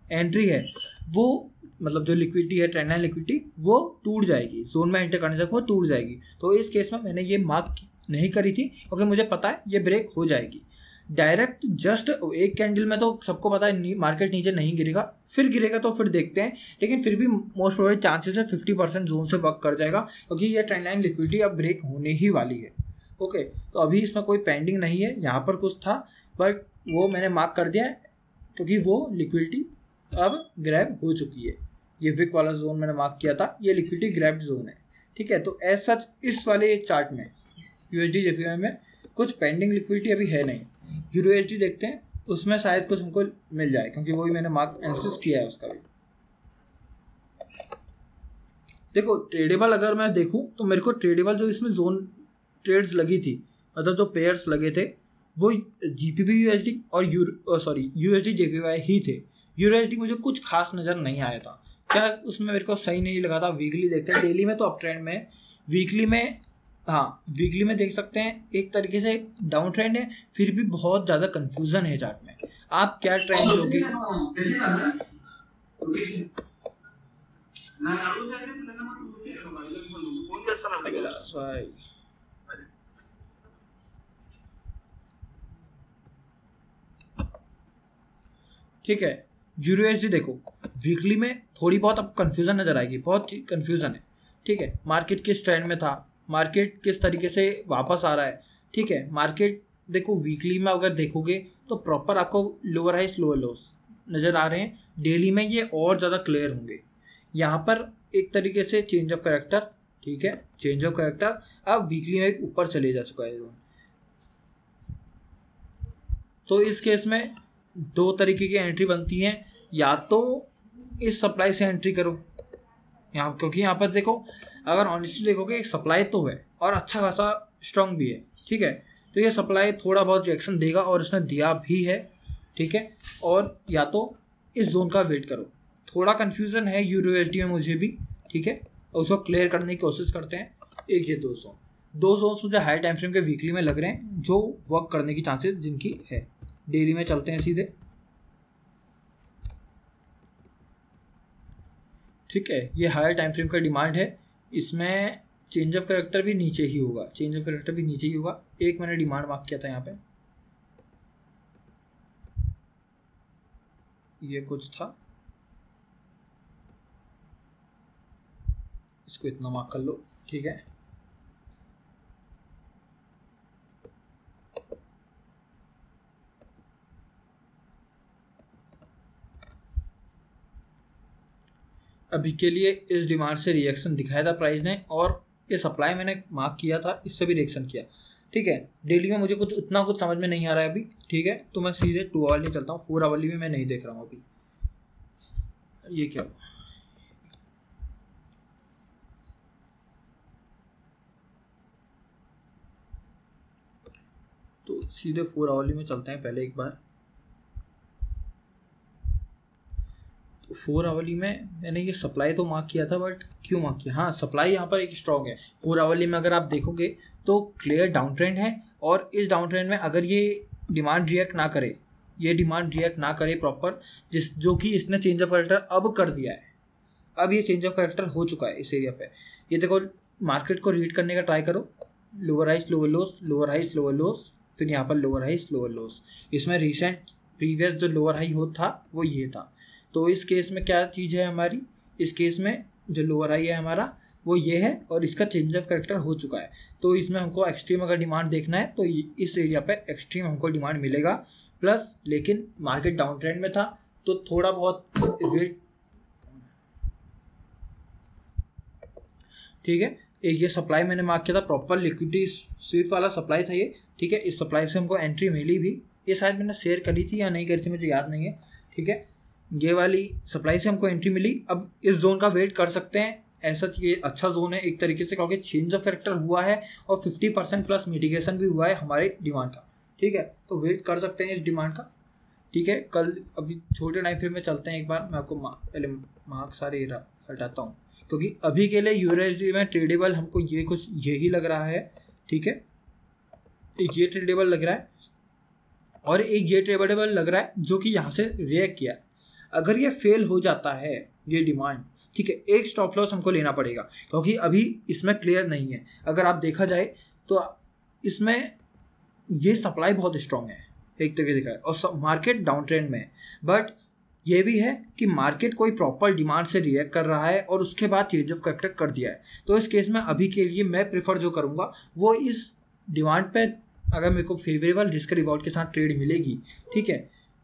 एंट्री है वो मतलब जो लिक्विडिटी है ट्रेंड लाइन लिक्विडिटी वो टूट जाएगी, जोन में एंटर करने तक वो टूट जाएगी। तो इस केस में मैंने ये मार्क नहीं करी थी क्योंकि मुझे पता है ये ब्रेक हो जाएगी डायरेक्ट। जस्ट एक कैंडल में तो सबको पता है मार्केट नीचे नहीं गिरेगा, फिर गिरेगा तो फिर देखते हैं, लेकिन फिर भी मोस्ट प्रोबेबली चांसेस है 50% जोन से वर्क कर जाएगा क्योंकि ये ट्रेंड लाइन लिक्विडिटी अब ब्रेक होने ही वाली है। ओके, तो अभी इसमें कोई पेंडिंग नहीं है, यहाँ पर कुछ था बट वो मैंने मार्क कर दिया है क्योंकि वो लिक्विडिटी अब ग्रैब हो चुकी है। ये विक वाला जोन मैंने मार्क किया था, ये लिक्विडिटी ग्रैब्ड जोन है। ठीक है, तो एज सच इस वाले चार्ट में यूएसडी जेपीवाई में कुछ पेंडिंग लिक्विडिटी अभी है नहीं। यूएसडी देखते हैं, उसमें शायद कुछ हमको मिल जाए क्योंकि वही मैंने मार्क एनालिसिस किया है उसका भी। देखो ट्रेडेबल अगर मैं देखूं तो मेरे को ट्रेडेबल जो इसमें जोन ट्रेड्स लगी थी, मतलब जो पेयर्स लगे थे वो जीपीबी यूएसडी और यूएसडी जेपीवाई ही थे। यूएसडी मुझे कुछ खास नज़र नहीं आया था, क्या उसमें मेरे को सही नहीं लगा था। वीकली देखते हैं, डेली में तो अप ट्रेंड में, वीकली में हाँ वीकली में देख सकते हैं एक तरीके से डाउन ट्रेंड है, फिर भी बहुत ज़्यादा कंफ्यूजन है चार्ट में। आप क्या ट्रेंड लोगे? ठीक है, यूएसडी देखो वीकली में थोड़ी बहुत अब कंफ्यूजन नजर आएगी, बहुत कंफ्यूजन है। ठीक है, मार्केट किस ट्रेंड में था, मार्केट किस तरीके से वापस आ रहा है। ठीक है, मार्केट देखो वीकली में अगर देखोगे तो प्रॉपर आपको लोअर हाइस लोअर लोस नज़र आ रहे हैं। डेली में ये और ज़्यादा क्लियर होंगे। यहाँ पर एक तरीके से चेंज ऑफ कैरेक्टर, ठीक है, चेंज ऑफ कैरेक्टर अब वीकली में ऊपर चले जा चुका है जोन। तो इस केस में 2 तरीके की एंट्री बनती हैं, या तो इस सप्लाई से एंट्री करो यहाँ, क्योंकि यहाँ पर देखो अगर ऑनेस्टली देखोगे एक सप्लाई तो है और अच्छा खासा स्ट्रॉन्ग भी है। ठीक है, तो ये सप्लाई थोड़ा बहुत रिएक्शन देगा और इसने दिया भी है। ठीक है, और या तो इस जोन का वेट करो। थोड़ा कन्फ्यूज़न है यूएसडी में मुझे भी। ठीक है, और उसको क्लियर करने की कोशिश करते हैं। एक ये 2 जोन्स मुझे हाई टाइम फ्रेम के वीकली में लग रहे हैं जो वर्क करने की चांसेस जिनकी है। डेली में चलते हैं सीधे। ठीक है, ये हायर टाइम फ्रेम का डिमांड है, इसमें चेंज ऑफ कैरेक्टर भी नीचे ही होगा, चेंज ऑफ कैरेक्टर भी नीचे ही होगा। एक मैंने डिमांड मार्क किया था यहाँ पे, ये कुछ था, इसको इतना मार्क कर लो। ठीक है, अभी के लिए इस डिमांड से रिएक्शन दिखाया था प्राइस ने, और ये सप्लाई मैंने मार्क किया था, इससे भी रिएक्शन किया। ठीक है, डेली में मुझे कुछ उतना कुछ समझ में नहीं आ रहा है अभी। ठीक है, तो मैं सीधे 2 आवरली चलता हूँ, 4 आवरली में मैं नहीं देख रहा हूँ अभी। ये क्या हुआ? तो सीधे 4 आवरली में चलते हैं पहले एक बार। 4 आवरली में मैंने ये सप्लाई तो मार्क किया था, बट क्यों मार्क किया? हाँ, सप्लाई यहाँ पर एक स्ट्रॉन्ग है। 4 आवरली में अगर आप देखोगे तो क्लियर डाउन ट्रेंड है, और इस डाउन ट्रेंड में अगर ये डिमांड रिएक्ट ना करे, ये डिमांड रिएक्ट ना करे प्रॉपर, जो कि इसने चेंज ऑफ कैरेक्टर अब कर दिया है, अब ये चेंज ऑफ कैरेक्टर हो चुका है इस एरिया पे। ये देखो मार्केट को रीड करने का ट्राई करो, lower highs lower lows, lower highs lower lows, फिर यहाँ पर लोअर हाइस लोअर लोस। इसमें रिसेंट प्रीवियस जो लोअर हाई हो था वो ये था। तो इस केस में क्या चीज़ है हमारी, इस केस में जो लोअर हाई है हमारा वो ये है, और इसका चेंज ऑफ कैरेक्टर हो चुका है। तो इसमें हमको एक्सट्रीम अगर डिमांड देखना है तो इस एरिया पे एक्सट्रीम हमको डिमांड मिलेगा प्लस, लेकिन मार्केट डाउन ट्रेंड में था तो थोड़ा बहुत वेट, ठीक है। एक ये सप्लाई मैंने मार्क किया था, प्रॉपर लिक्विडिटी स्वीप वाला सप्लाई था ये, ठीक है। इस सप्लाई से हमको एंट्री मिली भी, ये शायद मैंने शेयर करी थी या नहीं करी थी मुझे याद नहीं है, ठीक है। ये वाली सप्लाई से हमको एंट्री मिली। अब इस जोन का वेट कर सकते हैं, ऐसा ये अच्छा जोन है एक तरीके से, क्योंकि चेंज ऑफ कैरेक्टर हुआ है और 50% प्लस मिटिगेशन भी हुआ है हमारे डिमांड का, ठीक है। तो वेट कर सकते हैं इस डिमांड का, ठीक है। कल अभी छोटे टाइम फ्रेम में चलते हैं, एक बार मैं आपको पहले मार्क सारे हटाता हूँ, क्योंकि अभी के लिए यूएसडी में ट्रेडेबल हमको ये कुछ यही लग रहा है, ठीक है। एक ये ट्रेडेबल लग रहा है और एक ये ट्रेडेबल लग रहा है जो कि यहाँ से रिएक्ट किया। अगर ये फेल हो जाता है ये डिमांड, ठीक है, एक स्टॉप लॉस हमको लेना पड़ेगा, क्योंकि अभी इसमें क्लियर नहीं है। अगर आप देखा जाए तो इसमें ये सप्लाई बहुत स्ट्रांग है एक तरीके से, और मार्केट डाउन ट्रेंड में है। बट ये भी है कि मार्केट कोई प्रॉपर डिमांड से रिएक्ट कर रहा है और उसके बाद चेंज ऑफ कैरेक्टर कर दिया है। तो इस केस में अभी के लिए मैं प्रेफर जो करूँगा वो इस डिमांड पे, अगर मेरे को फेवरेबल रिस्क रिवॉर्ड के साथ ट्रेड मिलेगी, ठीक है,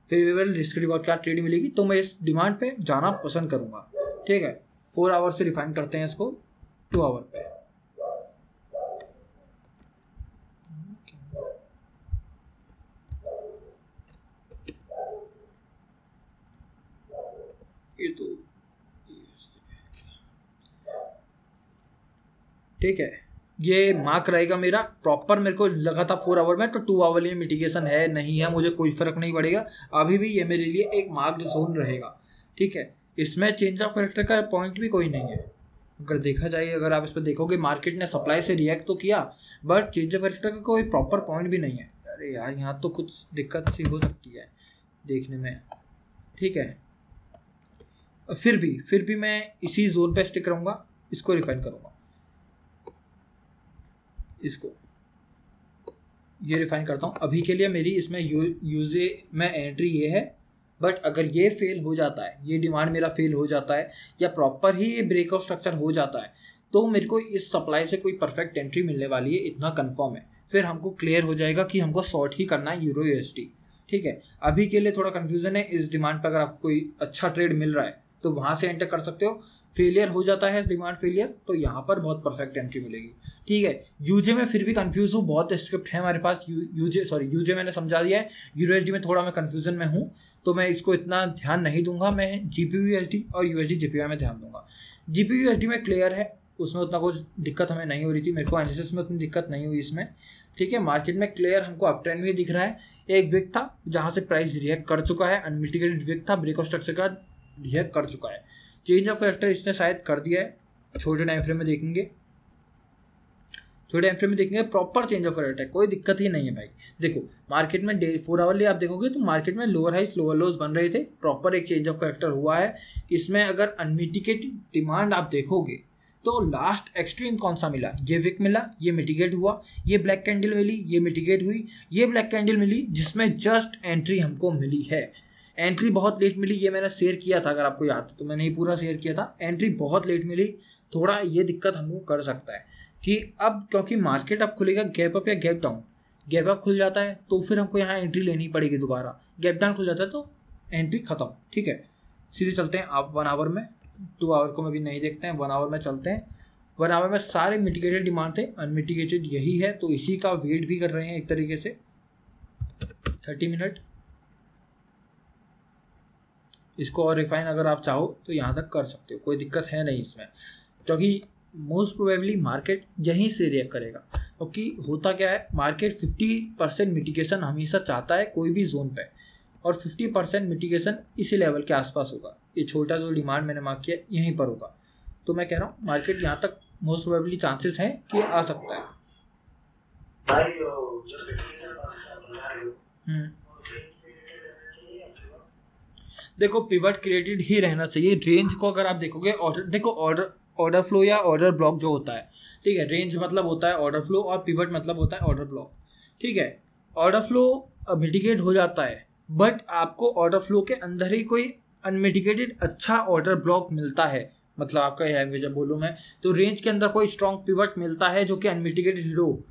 फेवरेबल रिस्क रिवॉर्ड के साथ ट्रेड मिलेगी तो मैं इस डिमांड पे जाना पसंद करूँगा, ठीक है। 4 आवर से रिफाइन करते हैं इसको 2 आवर पे। ये तो ठीक है, ये मार्क रहेगा मेरा प्रॉपर। मेरे को लगा था 4 आवर में, तो 2 आवर में मिटिगेशन है नहीं है मुझे कोई फ़र्क नहीं पड़ेगा, अभी भी ये मेरे लिए एक मार्क्ड जोन रहेगा, ठीक है। इसमें चेंज ऑफ कैरेक्टर का पॉइंट भी कोई नहीं है अगर देखा जाए। अगर आप इस पर देखोगे मार्केट ने सप्लाई से रिएक्ट तो किया, बट चेंज ऑफ कैरेक्टर का कोई प्रॉपर पॉइंट भी नहीं है। अरे यार यहाँ तो कुछ दिक्कत सी हो सकती है देखने में, ठीक है। फिर भी मैं इसी जोन पे स्टिक रहूँगा, इसको रिफाइन करूँगा, इसको ये रिफाइन करता हूँ। अभी के लिए मेरी इसमें यूजे में एंट्री ये है, बट अगर ये फेल हो जाता है, ये डिमांड मेरा फेल हो जाता है या प्रॉपर ही ये ब्रेकआउट स्ट्रक्चर हो जाता है, तो मेरे को इस सप्लाई से कोई परफेक्ट एंट्री मिलने वाली है, इतना कंफर्म है। फिर हमको क्लियर हो जाएगा कि हमको शॉर्ट ही करना है यूरो यूएसडी, ठीक है। अभी के लिए थोड़ा कन्फ्यूजन है इस डिमांड पर, अगर आपको कोई अच्छा ट्रेड मिल रहा है तो वहाँ से एंटर कर सकते हो। फेलियर हो जाता है डिमांड फेलियर तो यहाँ पर बहुत परफेक्ट एंट्री मिलेगी, ठीक है। यूजे में फिर भी कंफ्यूज हूँ, बहुत स्क्रिप्ट है हमारे पास। यूजे मैंने समझा दिया है, यूएसडी में थोड़ा मैं कंफ्यूजन में हूँ, तो मैं इसको इतना ध्यान नहीं दूंगा। मैं जीपीयूएसडी और यूएसडी जीपीवाई में ध्यान दूंगा। जीपीयूएसडी में क्लियर है, उसमें उतना कुछ दिक्कत हमें नहीं हो रही थी, मेरे को एनालिसिस में उतनी दिक्कत नहीं हुई इसमें, ठीक है। मार्केट में क्लियर हमको अप ट्रेंड भी दिख रहा है। एक वीक था जहाँ से प्राइस रिएक्ट कर चुका है, अनमिटिगेटेड वीक था, ब्रेकआउट स्ट्रक्चर का रिएक्ट कर चुका है। चेंज ऑफ कैरेक्टर इसने शायद कर दिया है, छोटे टाइम फ्रेम में देखेंगे, छोटे टाइम फ्रेम में देखेंगे प्रॉपर चेंज ऑफ कैरेक्टर है, कोई दिक्कत ही नहीं है भाई। देखो मार्केट में 4 आवर आप देखोगे तो मार्केट में लोअर हाइस लोअर लोज बन रहे थे, प्रॉपर एक चेंज ऑफ कैरेक्टर हुआ है इसमें। अगर अनमिटिगेटेड डिमांड आप देखोगे तो लास्ट एक्सट्रीम कौन सा मिला, ये विक मिला, ये मिटिगेट हुआ, ये ब्लैक कैंडल मिली, ये मिटिगेट हुई, ये ब्लैक कैंडल मिली जिसमें जस्ट एंट्री हमको मिली है। एंट्री बहुत लेट मिली, ये मैंने शेयर किया था, अगर आपको याद है तो मैंने ही पूरा शेयर किया था। एंट्री बहुत लेट मिली, थोड़ा ये दिक्कत हमको कर सकता है कि अब क्योंकि मार्केट अब खुलेगा गैप अप या गैप डाउन। गैप अप खुल जाता है तो फिर हमको यहाँ एंट्री लेनी पड़ेगी दोबारा, गैप डाउन खुल जाता है तो एंट्री खत्म, ठीक है। सीधे चलते हैं आप 1 आवर में, 2 आवर को अभी नहीं देखते हैं, 1 आवर में चलते हैं। 1 आवर में सारे मिटिगेटेड डिमांड थे, अनमिटिगेटेड यही है, तो इसी का वेट भी कर रहे हैं एक तरीके से। 30 मिनट इसको और रिफाइन अगर आप चाहो तो यहाँ तक कर सकते हो, कोई दिक्कत है नहीं इसमें, क्योंकि मोस्ट प्रोबेबली मार्केट यहीं से रिएक्ट करेगा। क्योंकि होता क्या है, मार्केट 50% मिटिगेशन हमेशा चाहता है कोई भी जोन पे, और 50% मिटिगेशन इसी लेवल के आसपास होगा। ये छोटा जो डिमांड मैंने मार्क किया यहीं पर होगा, तो मैं कह रहा हूँ मार्केट यहाँ तक मोस्ट प्रोबेबली चांसेस हैं कि आ सकता है। देखो पिवट क्रिएटेड ही रहना चाहिए। रेंज को अगर आप देखोगे, ऑर्डर फ्लो या ऑर्डर ब्लॉक जो होता है, ठीक है, रेंज मतलब होता है ऑर्डर फ्लो और पिवट मतलब होता है ऑर्डर ब्लॉक, ठीक है। ऑर्डर फ्लो मिटिगेट हो जाता है, बट आपको ऑर्डर फ्लो के अंदर ही कोई अनमिटिगेटेड अच्छा ऑर्डर ब्लॉक मिलता है, मतलब आपका लैंग्वेज है बोलूँ मैं तो रेंज के अंदर कोई स्ट्रॉन्ग पिवट मिलता है जो कि अनमिटिगेटेड लो,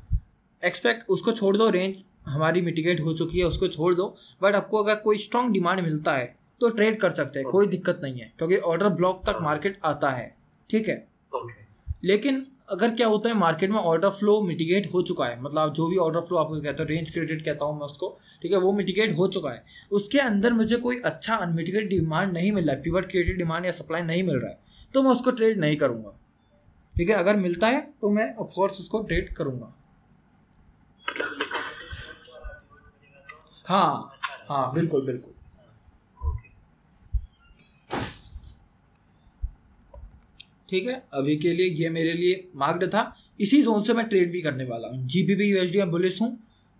एक्सपेक्ट उसको छोड़ दो, रेंज हमारी मिटिगेट हो चुकी है उसको छोड़ दो, बट आपको अगर कोई स्ट्रॉन्ग डिमांड मिलता है तो ट्रेड कर सकते हैं, कोई दिक्कत नहीं है क्योंकि ऑर्डर ब्लॉक तक मार्केट आता है, ठीक है। लेकिन अगर क्या होता है मार्केट में ऑर्डर फ्लो मिटिगेट हो चुका है, मतलब जो भी ऑर्डर फ्लो आपको कहते हो रेंज क्रेडिट कहता हूँ मैं उसको, ठीक है, वो मिटिगेट हो चुका है, उसके अंदर मुझे कोई अच्छा अनमिटिगेट डिमांड नहीं मिल रहा है, पिवट क्रिएटेड डिमांड या सप्लाई नहीं मिल रहा है, तो मैं उसको ट्रेड नहीं करूँगा, ठीक है। अगर मिलता है तो मैं ऑफकोर्स उसको ट्रेड करूँगा। हाँ हाँ बिल्कुल बिल्कुल। ठीक है, अभी के लिए ये मेरे लिए मार्क्ड था, इसी जोन से मैं ट्रेड भी करने वाला हूँ। जीबीपी यूएसडी में बुलिश हूँ,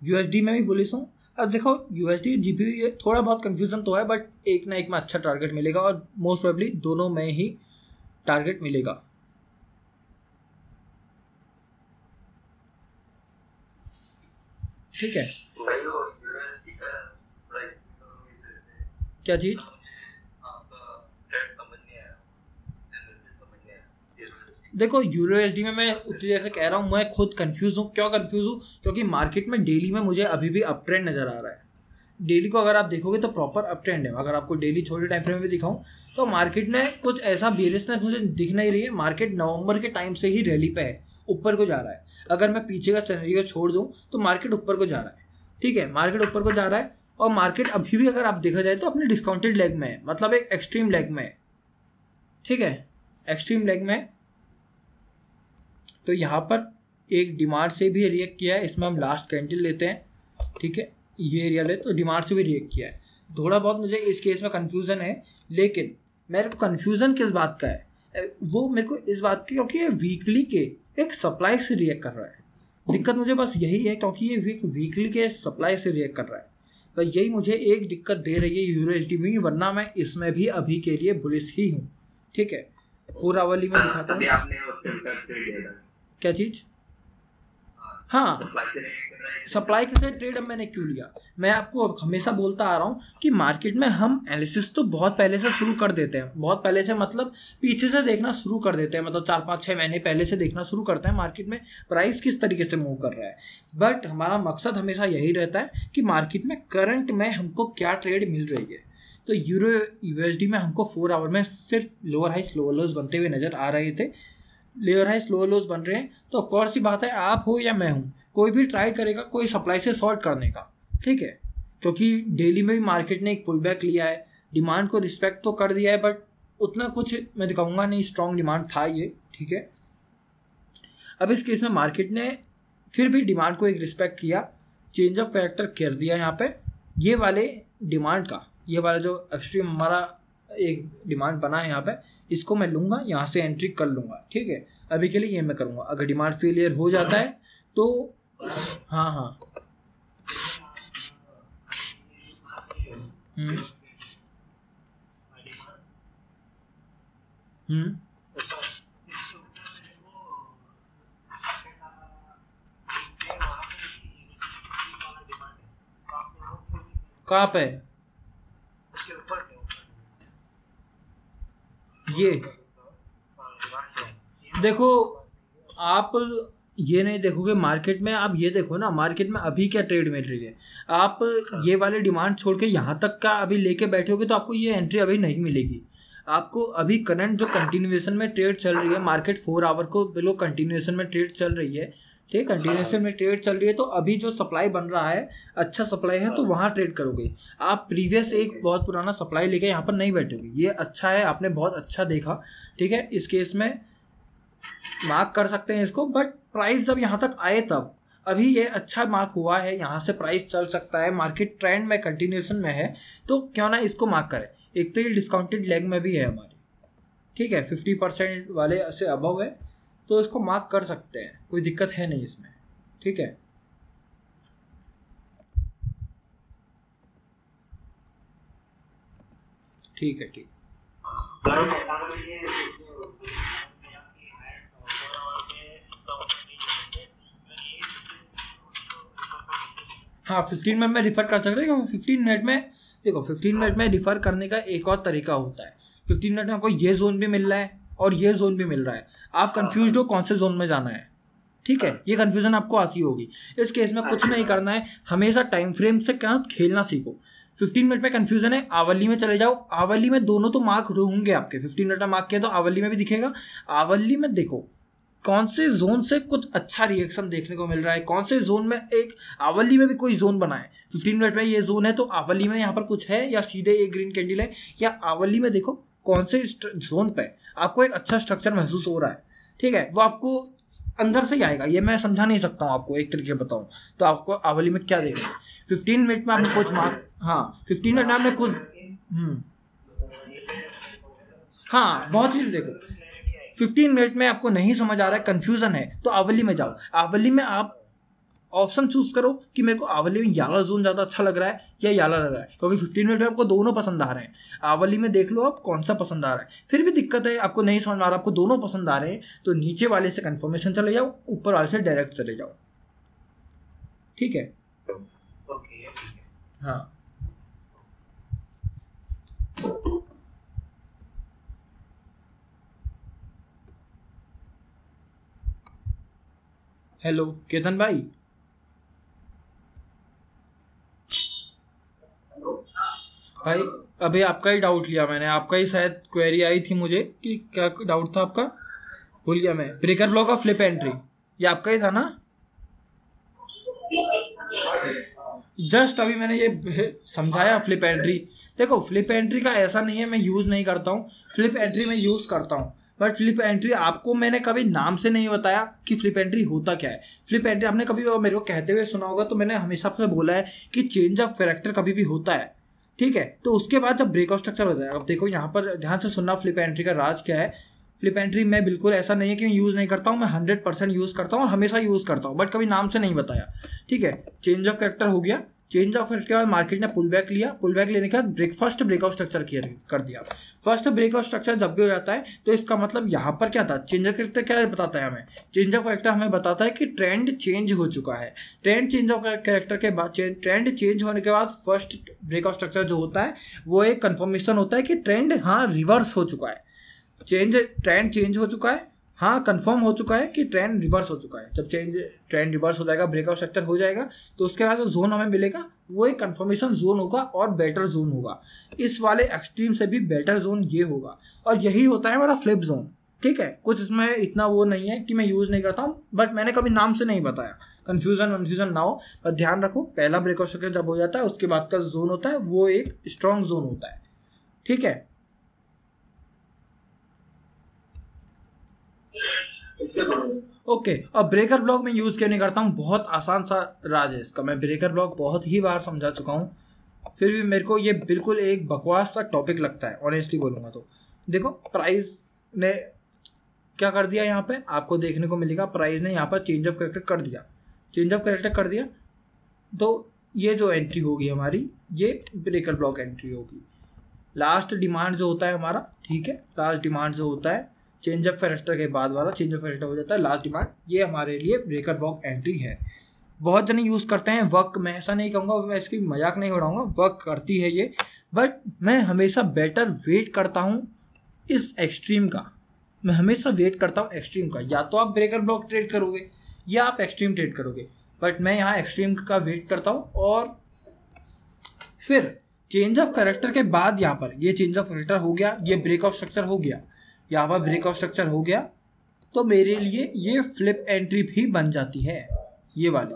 यूएसडी में भी बुलिश हूँ। अब देखो यूएसडी जीबीपी थोड़ा बहुत कंफ्यूजन तो है, बट एक ना एक में अच्छा टारगेट मिलेगा और मोस्ट प्रोबेबली दोनों में ही टारगेट मिलेगा। ठीक है, क्या चीज? देखो यूरोएसडी में मैं उतनी देर से कह रहा हूँ, मैं खुद कंफ्यूज हूँ। क्यों कंफ्यूज हूँ? क्योंकि मार्केट में डेली में मुझे अभी भी अप ट्रेंड नज़र आ रहा है। डेली को अगर आप देखोगे तो प्रॉपर अप ट्रेंड है। अगर आपको डेली छोटे टाइम फ्रेम में दिखाऊं तो मार्केट में कुछ ऐसा बेरिशनेस मुझे दिख नहीं रही है। मार्केट नवंबर के टाइम से ही रैली पे है, ऊपर को जा रहा है। अगर मैं पीछे का सिनेरियो छोड़ दूं तो मार्केट ऊपर को जा रहा है, ठीक है, मार्केट ऊपर को जा रहा है। और मार्केट अभी भी अगर आप देखा जाए तो अपने डिस्काउंटेड लेग में है, मतलब एक एक्सट्रीम लेग में है, ठीक है, एक्सट्रीम लेग में। तो यहाँ पर एक डिमांड से भी रिएक्ट किया है, इसमें हम लास्ट कैंडल लेते हैं, ठीक है, ये एरिया ले तो डिमांड से भी रिएक्ट किया है। थोड़ा बहुत मुझे इस केस में कन्फ्यूज़न है, लेकिन मेरे को कन्फ्यूज़न किस बात का है, वो मेरे को इस बात की क्योंकि ये वीकली के एक सप्लाई से रिएक्ट कर रहा है। दिक्कत मुझे बस यही है क्योंकि ये वीकली के सप्लाई से रिएक्ट कर रहा है, तो यही मुझे एक दिक्कत दे रही है यूरोएसडी में, वरना मैं इसमें भी अभी के लिए बुलिश ही हूँ, ठीक है। 4 आवरली में दिखाता हूँ क्या चीज़। हाँ, सप्लाई के साथ ट्रेड अब मैंने क्यों लिया, मैं आपको हमेशा बोलता आ रहा हूँ कि मार्केट में हम एनालिसिस तो बहुत पहले से शुरू कर देते हैं, बहुत पहले से मतलब पीछे से देखना शुरू कर देते हैं, मतलब 4-5-6 महीने पहले से देखना शुरू करते हैं मार्केट में प्राइस किस तरीके से मूव कर रहा है। बट हमारा मकसद हमेशा यही रहता है कि मार्केट में करंट में हमको क्या ट्रेड मिल रही है। तो यूरो यूएसडी में हमको 4 आवर में सिर्फ लोअर हाई स्लोअर लोज बनते हुए नज़र आ रहे थे, लेयर हाई स्लोअर लोज बन रहे हैं। तो कौन सी बात है, आप हो या मैं हूँ, कोई भी ट्राई करेगा कोई सप्लाई से शॉर्ट करने का, ठीक है, क्योंकि डेली में भी मार्केट ने एक पुल बैक लिया है, डिमांड को रिस्पेक्ट तो कर दिया है, बट उतना कुछ मैं दिखाऊंगा नहीं, स्ट्रॉन्ग डिमांड था ये, ठीक है। अब इस केस में मार्केट ने फिर भी डिमांड को एक रिस्पेक्ट किया, चेंज ऑफ कैरेक्टर कर दिया यहाँ पे, ये वाले डिमांड का, ये वाला जो एक्सट्रीम हमारा एक डिमांड बना है यहाँ पे, इसको मैं लूँगा, यहाँ से एंट्री कर लूँगा, ठीक है। अभी के लिए ये मैं करूँगा। अगर डिमांड फेलियर हो जाता है तो हाँ हाँ कहाँ पे ये देखो, आप ये नहीं देखोगे मार्केट में, आप ये देखो ना मार्केट में अभी क्या ट्रेड मिल रही है। आप ये वाले डिमांड छोड़ के यहाँ तक का अभी लेके बैठोगे तो आपको ये एंट्री अभी नहीं मिलेगी। आपको अभी करंट जो कंटिन्यूएशन में ट्रेड चल रही है, मार्केट 4 आवर को बिलो कंटिन्यूएशन में ट्रेड चल रही है, ठीक, कंटिन्यूएशन में ट्रेड चल रही है। तो अभी जो सप्लाई बन रहा है, अच्छा सप्लाई है, तो वहाँ ट्रेड करोगे। आप प्रीवियस एक बहुत पुराना सप्लाई लेके यहाँ पर नहीं बैठोगे। ये अच्छा है, आपने बहुत अच्छा देखा, ठीक है, इस केस में मार्क कर सकते हैं इसको। बट प्राइस जब यहाँ तक आए तब अभी ये अच्छा मार्क हुआ है, यहाँ से प्राइस चल सकता है, मार्केट ट्रेंड में कंटिन्यूएशन में है, तो क्यों ना इसको मार्क करें। एक तो ये डिस्काउंटेड लेग में भी है हमारी, ठीक है, 50% वाले से अबव है, तो इसको मार्क कर सकते हैं, कोई दिक्कत है नहीं इसमें, ठीक है। ठीक है, ठीक, हाँ 15 मिनट में रिफ़र कर सकते हैं, क्योंकि 15 मिनट में देखो 15 मिनट में रिफ़र करने का एक और तरीका होता है। 15 मिनट में आपको ये जोन भी मिल रहा है, और ये जोन भी मिल रहा है, आप कंफ्यूज हो कौन से जोन में जाना है, ठीक है, ये कंफ्यूजन आपको आती होगी। इस केस में कुछ नहीं करना है, हमेशा टाइम फ्रेम से क्या खेलना सीखो। 15 मिनट में कंफ्यूजन है, आवली में चले जाओ, आवली में दोनों तो मार्क होंगे आपके, 15 मिनट में मार्क किया तो आवली में भी दिखेगा, आवली में देखो कौन से जोन से कुछ अच्छा रिएक्शन देखने को मिल रहा है, कौन से जोन में एक आवली में भी कोई जोन बना है, 15 मिनट में ये जोन है तो आवली में यहाँ पर कुछ है या सीधे एक ग्रीन कैंडल है, या आवली में देखो कौन से जोन पे आपको एक अच्छा स्ट्रक्चर महसूस हो रहा है, ठीक है, वो आपको अंदर से ही आएगा, ये मैं समझा नहीं सकता हूँ आपको, एक तरीके बताऊँ तो आपको आवली में क्या देखना है। 15 मिनट में आपने कुछ मार्क, हाँ 15 मिनट में आपने कुछ हाँ बहुत चीज़ देखो। 15 मिनट में आपको नहीं समझ आ रहा है, कंफ्यूजन है, तो आवली में जाओ, आवली में आप ऑप्शन चूज करो कि मेरे को आवली में याला जोन ज़्यादा अच्छा लग रहा है या याला लग रहा है, क्योंकि 15 मिनट में आपको दोनों पसंद आ रहे हैं, आवली में देख लो आप कौन सा पसंद आ रहा है। फिर भी दिक्कत है, आपको नहीं समझ आ रहा, आपको दोनों पसंद आ रहे हैं, तो नीचे वाले से कंफर्मेशन चले जाओ, ऊपर वाले से डायरेक्ट चले जाओ, ठीक है। हाँ हेलो केतन भाई, भाई अभी आपका ही डाउट लिया मैंने, आपका ही शायद क्वेरी आई थी मुझे कि क्या डाउट था आपका, भूल गया मैं, ब्रेकर ब्लॉक और फ्लिप एंट्री, ये आपका ही था ना। जस्ट अभी मैंने ये समझाया फ्लिप एंट्री। देखो फ्लिप एंट्री का ऐसा नहीं है मैं यूज़ नहीं करता हूँ, फ्लिप एंट्री मैं यूज़ करता हूँ, बट फ्लिप एंट्री आपको मैंने कभी नाम से नहीं बताया कि फ्लिप एंट्री होता क्या है। फ्लिप एंट्री आपने कभी मेरे को कहते हुए सुना होगा, तो मैंने हमेशा आपसे बोला है कि चेंज ऑफ कैरेक्टर कभी भी होता है, ठीक है, तो उसके बाद जब ब्रेकआउट स्ट्रक्चर होता है, अब देखो यहाँ पर ध्यान से सुनना फ्लिप एंट्री का राज क्या है। फ्लिप एंट्री मैं बिल्कुल ऐसा नहीं है कि मैं यूज़ नहीं करता हूँ, मैं 100% यूज़ करता हूँ और हमेशा यूज़ करता हूँ, बट कभी नाम से नहीं बताया, ठीक है। चेंज ऑफ कैरेक्टर हो गया, चेंज ऑफ कैरेक्टर के बाद मार्केट ने पुल बैक लिया, पुल बैक लेने के बाद फर्स्ट ब्रेकआउट स्ट्रक्चर कर दिया। फर्स्ट ब्रेकआउट स्ट्रक्चर जब भी हो जाता है तो इसका मतलब यहाँ पर क्या था, चेंज ऑफ कैरेक्टर क्या बताता है हमें, चेंज ऑफ कैरेक्टर हमें बताता है कि ट्रेंड चेंज हो चुका है। ट्रेंड चेंज ऑफ कैरेक्टर के बाद, ट्रेंड चेंज होने के बाद फर्स्ट ब्रेकआउट स्ट्रक्चर जो होता है वो एक कंफर्मेशन होता है कि ट्रेंड हाँ रिवर्स हो चुका है, ट्रेंड चेंज हो चुका है, हाँ कंफर्म हो चुका है कि ट्रेंड रिवर्स हो चुका है। जब ट्रेंड रिवर्स हो जाएगा, ब्रेकआउट सेक्टर हो जाएगा, तो उसके बाद जो जोन हमें मिलेगा वो एक कंफर्मेशन जोन होगा और बेटर जोन होगा। इस वाले एक्सट्रीम से भी बेटर जोन ये होगा, और यही होता है हमारा फ्लिप जोन, ठीक है। कुछ इसमें इतना वो नहीं है कि मैं यूज़ नहीं करता हूँ, बट मैंने कभी नाम से नहीं बताया, कन्फ्यूजन ना हो, पर ध्यान रखो पहला ब्रेकआउट सेक्टर जब हो जाता है उसके बाद का जोन होता है वो एक स्ट्रॉन्ग जोन होता है, ठीक है। ओके अब ब्रेकर ब्लॉक में यूज़ क्यों नहीं करता हूँ, बहुत आसान सा राज है इसका, मैं ब्रेकर ब्लॉक बहुत ही बार समझा चुका हूँ, फिर भी मेरे को ये बिल्कुल एक बकवास सा टॉपिक लगता है, ऑनेस्टली बोलूँगा तो। देखो प्राइस ने क्या कर दिया, यहाँ पे आपको देखने को मिलेगा प्राइस ने यहाँ पर चेंज ऑफ कैरेक्टर कर दिया, चेंज ऑफ कैरेक्टर कर दिया, तो ये जो एंट्री होगी हमारी ये ब्रेकर ब्लॉक एंट्री होगी। लास्ट डिमांड जो होता है हमारा, ठीक है, लास्ट डिमांड जो होता है चेंज ऑफ कैरेक्टर के बाद वाला चेंज ऑफ कैरेक्टर हो जाता है लास्ट डिमांड, ये हमारे लिए ब्रेकर ब्लॉक एंट्री है। बहुत जने यूज़ करते हैं, वर्क मैं ऐसा नहीं कहूँगा, मैं इसकी मजाक नहीं उड़ाऊंगा, वर्क करती है ये, बट मैं हमेशा बेटर वेट करता हूँ इस एक्सट्रीम का, मैं हमेशा वेट करता हूँ एक्सट्रीम का, या तो आप ब्रेकर ब्लॉक ट्रेड करोगे या आप एक्सट्रीम ट्रेड करोगे, बट मैं यहाँ एक्सट्रीम का वेट करता हूँ। और फिर चेंज ऑफ कैरेक्टर के बाद यहाँ पर ये चेंज ऑफ कैरेक्टर हो गया, ये ब्रेकआउट स्ट्रक्चर हो गया, यहाँ पर ब्रेकआउट स्ट्रक्चर हो गया, तो मेरे लिए ये फ्लिप एंट्री भी बन जाती है ये वाली।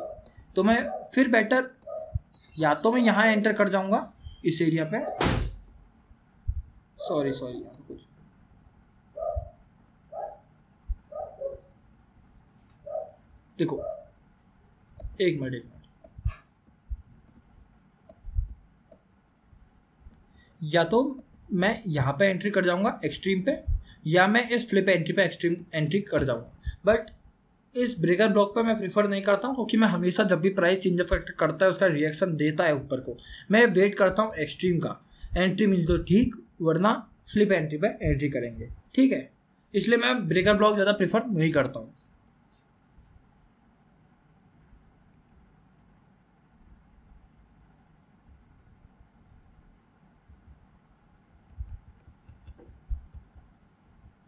तो मैं फिर बेटर या तो मैं यहाँ एंटर कर जाऊँगा इस एरिया पे, सॉरी यहाँ कुछ देखो, एक मिनट या तो मैं यहाँ पे एंट्री कर जाऊँगा एक्सट्रीम पे, या मैं इस फ्लिप एंट्री पे एक्सट्रीम एंट्री कर जाऊँगा, बट इस ब्रेकर ब्लॉक पे मैं प्रीफर नहीं करता हूँ, क्योंकि मैं हमेशा जब भी प्राइस चेंज ऑफ करता है उसका रिएक्शन देता है ऊपर को, मैं वेट करता हूँ एक्सट्रीम का, एंट्री मिल तो ठीक, वरना फ्लिप एंट्री पे एंट्री करेंगे, ठीक है। इसलिए मैं ब्रेकर ब्लॉक ज़्यादा प्रीफर नहीं करता हूँ।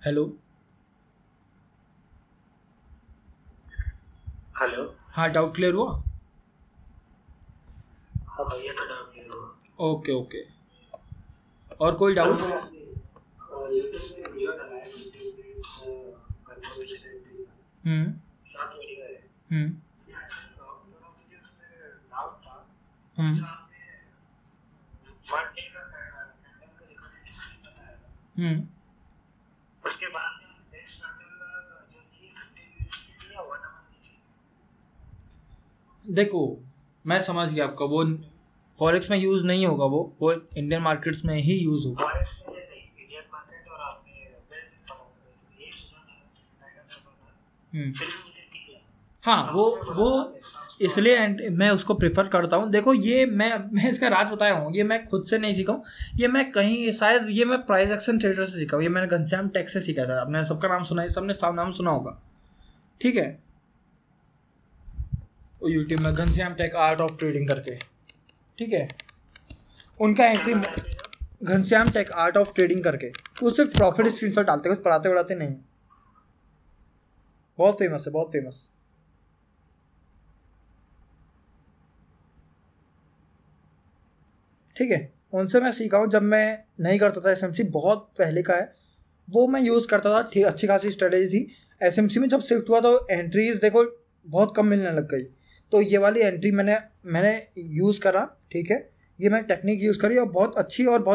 हेलो। हेलो। हाँ, डाउट क्लियर हुआ? हाँ भैया, तो डाउट नहीं हुआ। Okay okay. और कोई डाउट? यूट्यूब में वीडियो बनाया, यूट्यूब में कंफर्मेशन हम्म शॉर्ट वीडियो है। हम्म थोड़ा मुझे उसमें डाउट था। हम्म आपने वन डे का कैंडल का रिकमेंडेशन बताया, हम्म उसके बाद में नेक्स्ट कैंडल जो थी 15 मिनट्स की थी या 1 आवर की थी? देखो, मैं समझ गया आपका। वो फॉरेक्स में यूज़ नहीं होगा, वो इंडियन मार्केट्स में ही यूज़ होगा। फॉरेक्स में नहीं, इंडियन मार्केट। और आपने ये सुना था, टाइगर सुना था, हम्म फिर भी मुझे ठीक लगा। हाँ, वो इसलिए मैं उसको प्रेफर करता हूँ। देखो, ये मैं इसका राज बताया हूँ, ये मैं खुद से नहीं सीखा हूँ। ये मैं कहीं शायद ये मैं प्राइस एक्शन ट्रेडर से सीखा हूँ। ये मैंने घनश्याम टेक से सीखा था। आपने सबका नाम सुना है, सबने सब नाम सुना होगा, ठीक है? वो यूट्यूब में Ghanshyam tech art of trading करके, ठीक है? उनका entry Ghanshyam tech art of trading करके, वो सिर्फ प्रॉफिट स्क्रीनशॉट डालते हैं, कुछ पढ़ाते वढ़ाते नहीं। बहुत फेमस है, बहुत फेमस। ठीक है, उनसे मैं सीखा हूँ। जब मैं नहीं करता था एसएमसी, बहुत पहले का है, वो मैं यूज़ करता था। ठीक, अच्छी खासी स्ट्रेटेजी थी। एसएमसी में जब शिफ्ट हुआ तो एंट्रीज देखो बहुत कम मिलने लग गई। तो ये वाली एंट्री मैंने मैंने यूज़ करा, ठीक है? ये मैंने टेक्निक यूज़ करी और बहुत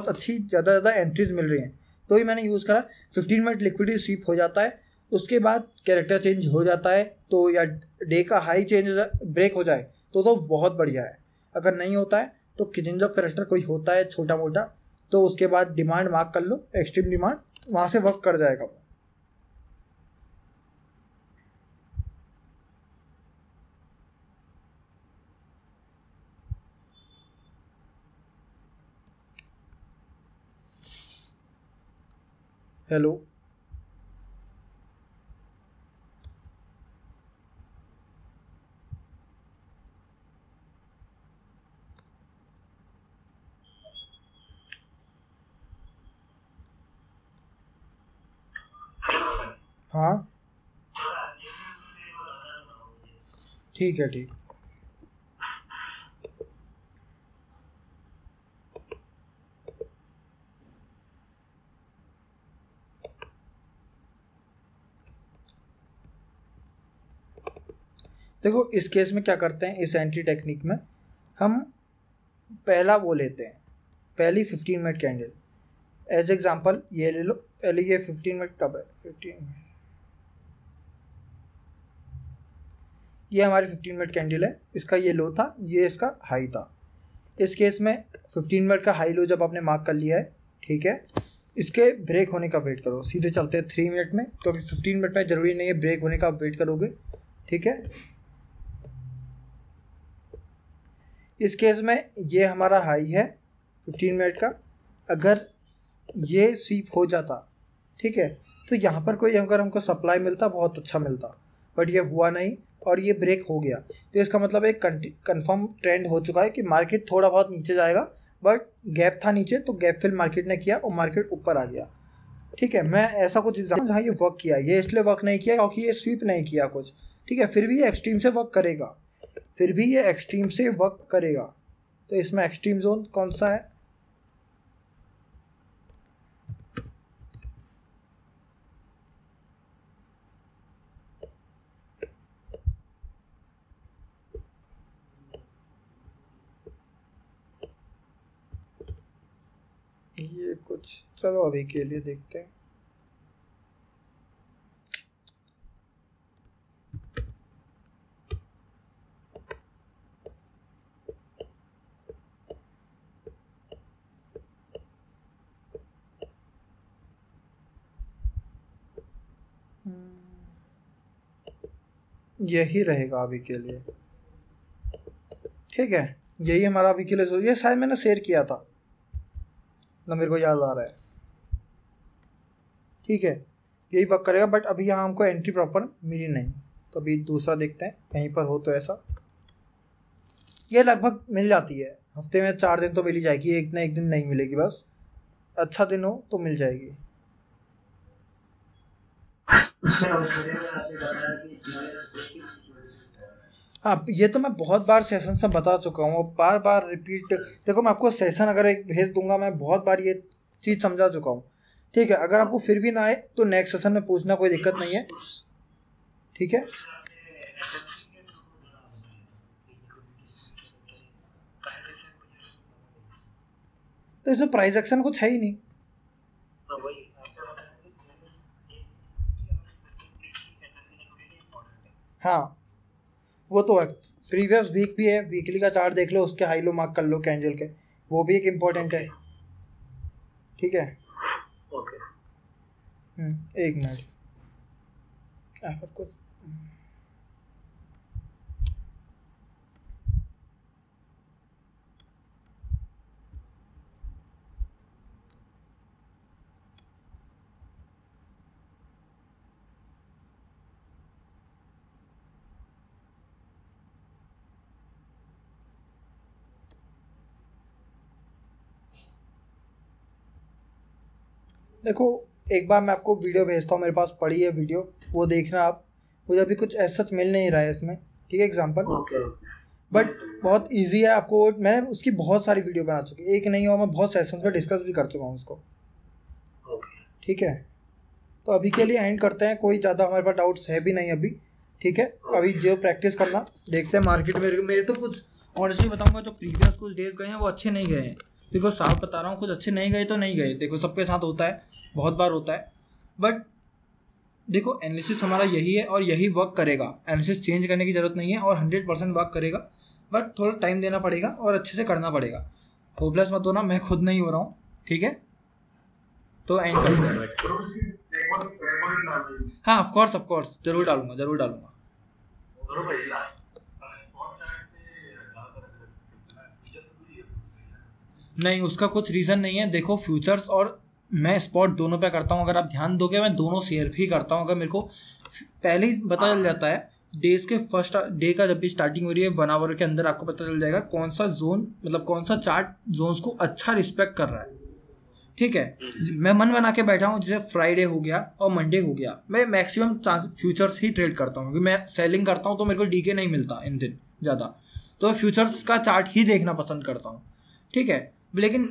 अच्छी ज़्यादा एंट्रीज मिल रही हैं। तो ये मैंने यूज़ करा। 15 मिनट लिक्विडिटी स्वीप हो जाता है, उसके बाद कैरेक्टर चेंज हो जाता है, तो या डे का हाई चेंज ब्रेक हो जाए तो बहुत बढ़िया है। अगर नहीं होता है तो चेंज ऑफ कैरेक्टर कोई होता है छोटा मोटा, तो उसके बाद डिमांड मार्क कर लो, एक्सट्रीम डिमांड, वहाँ से वर्क कर जाएगा वो। हेलो। हाँ, ठीक है, ठीक। देखो, इस केस में क्या करते हैं, इस एंट्री टेक्निक में हम पहला वो लेते हैं, पहली 15 मिनट कैंडल। एज एग्जांपल ये ले लो। पहले ये 15 मिनट कब है? 15, ये हमारी 15 मिनट कैंडल है। इसका ये लो था, ये इसका हाई था। इस केस में 15 मिनट का हाई लो जब आपने मार्क कर लिया है, ठीक है, इसके ब्रेक होने का वेट करो। सीधे चलते हैं 3 मिनट में, क्योंकि 15 मिनट में ज़रूरी नहीं है ब्रेक होने का वेट करोगे, ठीक है? इस केस में ये हमारा हाई है 15 मिनट का। अगर ये स्वीप हो जाता, ठीक है, तो यहाँ पर कोई अगर हमको सप्लाई मिलता बहुत अच्छा मिलता, बट ये हुआ नहीं और ये ब्रेक हो गया। तो इसका मतलब एक कंफर्म ट्रेंड हो चुका है कि मार्केट थोड़ा बहुत नीचे जाएगा, बट गैप था नीचे, तो गैप फिल मार्केट ने किया और मार्केट ऊपर आ गया। ठीक है, मैं ऐसा कुछ एग्जाम्पल जहाँ ये वर्क किया, ये इसलिए वर्क नहीं किया क्योंकि ये स्वीप नहीं किया कुछ, ठीक है, फिर भी ये एक्सट्रीम से वर्क करेगा, फिर भी ये एक्सट्रीम से वर्क करेगा। तो इसमें एक्सट्रीम जोन कौन सा है? ये कुछ, चलो अभी के लिए देखते हैं। यही रहेगा अभी के लिए, ठीक है? यही हमारा अभी के लिए, ये शायद मैंने शेयर किया था ना, मेरे को याद आ रहा है, ठीक है? यही वर्क करेगा, बट अभी यहाँ हमको एंट्री प्रॉपर मिली नहीं, तो अभी दूसरा देखते हैं कहीं पर हो तो ऐसा। ये लगभग मिल जाती है, हफ्ते में 4 दिन तो मिल ही जाएगी, एक ना एक दिन नहीं मिलेगी, बस अच्छा दिन हो तो मिल जाएगी। उसमें आपने बताया कि हाँ, ये तो मैं बहुत बार सेशन से बता चुका हूँ, बार बार रिपीट। देखो मैं आपको सेशन अगर एक भेज दूंगा, मैं बहुत बार ये चीज़ समझा चुका हूँ। ठीक है, अगर आपको फिर भी ना आए तो नेक्स्ट सेशन में पूछना, कोई दिक्कत नहीं है। ठीक है, तो इसमें प्राइस एक्शन कुछ है ही नहीं। हाँ, वो तो है। प्रीवियस वीक भी है, वीकली का चार्ट देख लो, उसके हाई लो मार्क कर लो कैंडल के, वो भी एक इम्पोर्टेंट है। ठीक है, एक मिनट कुछ। देखो, एक बार मैं आपको वीडियो भेजता हूँ, मेरे पास पड़ी है वीडियो, वो देखना आप। मुझे अभी कुछ ऐसा सच मिल नहीं रहा है इसमें। ठीक है, एग्जांपल, बट बहुत इजी है। आपको मैंने उसकी बहुत सारी वीडियो बना चुकी, एक नहीं हो, मैं बहुत सेशंस में डिस्कस भी कर चुका हूँ उसको। ठीक है, तो अभी के लिए एंड करते हैं, कोई ज़्यादा हमारे पास डाउट्स है भी नहीं अभी। ठीक है, अभी जो प्रैक्टिस करना, देखते हैं मार्केट में। मेरे तो कुछ ऑनेस्टली बताऊंगा, जो प्रीवियस कुछ डेज गए हैं वो अच्छे नहीं गए हैं। बिकॉज साफ बता रहा हूँ, कुछ अच्छे नहीं गए तो नहीं गए। देखो सबके साथ होता है, बहुत बार होता है, बट देखो एनालिसिस हमारा यही है और यही वर्क करेगा। एनालिसिस चेंज करने की ज़रूरत नहीं है और 100% वर्क करेगा, बट थोड़ा टाइम देना पड़ेगा और अच्छे से करना पड़ेगा। होपलेस मत होना, मैं खुद नहीं हो रहा हूँ। ठीक है, तो एंड करते हैं। हाँ, ऑफ कोर्स जरूर डालूंगा। नहीं, उसका कुछ रीज़न नहीं है। देखो फ्यूचर्स और मैं स्पॉट दोनों पे करता हूँ। अगर आप ध्यान दोगे, मैं दोनों शेयर भी करता हूँ। अगर मेरे को पहले ही पता चल जाता है, डेज के फर्स्ट डे का जब भी स्टार्टिंग हो रही है 1 आवर के अंदर, आपको पता चल जाएगा कौन सा जोन, मतलब कौन सा चार्ट जोन्स को अच्छा रिस्पेक्ट कर रहा है। ठीक है, मैं मन बना के बैठा हूँ, जैसे फ्राइडे हो गया और मंडे हो गया, मैं मैक्सिमम फ्यूचर्स ही ट्रेड करता हूँ, क्योंकि मैं सेलिंग करता हूँ तो मेरे को डीके नहीं मिलता इन दिन ज़्यादा, तो फ्यूचर्स का चार्ट ही देखना पसंद करता हूँ। ठीक है, लेकिन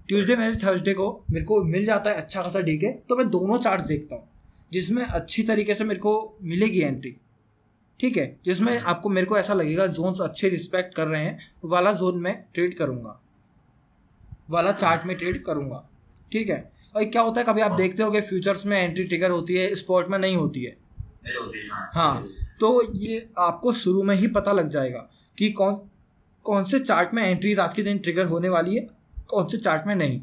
ट्यूसडे मेरे थर्सडे को मेरे को मिल जाता है अच्छा खासा डीके, तो मैं दोनों चार्ट देखता हूँ जिसमें अच्छी तरीके से मेरे को मिलेगी एंट्री। ठीक है, जिसमें आपको मेरे को ऐसा लगेगा जोन्स अच्छे रिस्पेक्ट कर रहे हैं, वाला जोन में ट्रेड करूँगा, वाला चार्ट में ट्रेड करूँगा। ठीक है, और क्या होता है, कभी आप देखते हो कि फ्यूचर्स में एंट्री ट्रिगर होती है, स्पॉट में नहीं होती है। हाँ, तो ये आपको शुरू में ही पता लग जाएगा कि कौन से चार्ट में एंट्रीज आज के दिन ट्रिगर होने वाली है, कौन से चार्ट में नहीं।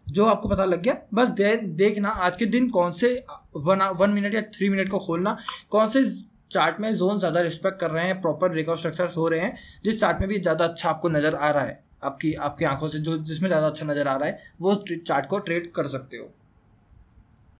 जो आपको पता लग गया, बस देखना आज के दिन कौन से 1 मिनट या 3 मिनट को खोलना, कौन से चार्ट में जोन ज़्यादा रिस्पेक्ट कर रहे हैं, प्रॉपर ब्रेकआउट स्ट्रक्चर्स हो रहे हैं, जिस चार्ट में भी ज़्यादा अच्छा आपको नज़र आ रहा है, आपकी आंखों से जो जिसमें ज़्यादा अच्छा नज़र आ रहा है, वो चार्ट को ट्रेड कर सकते हो।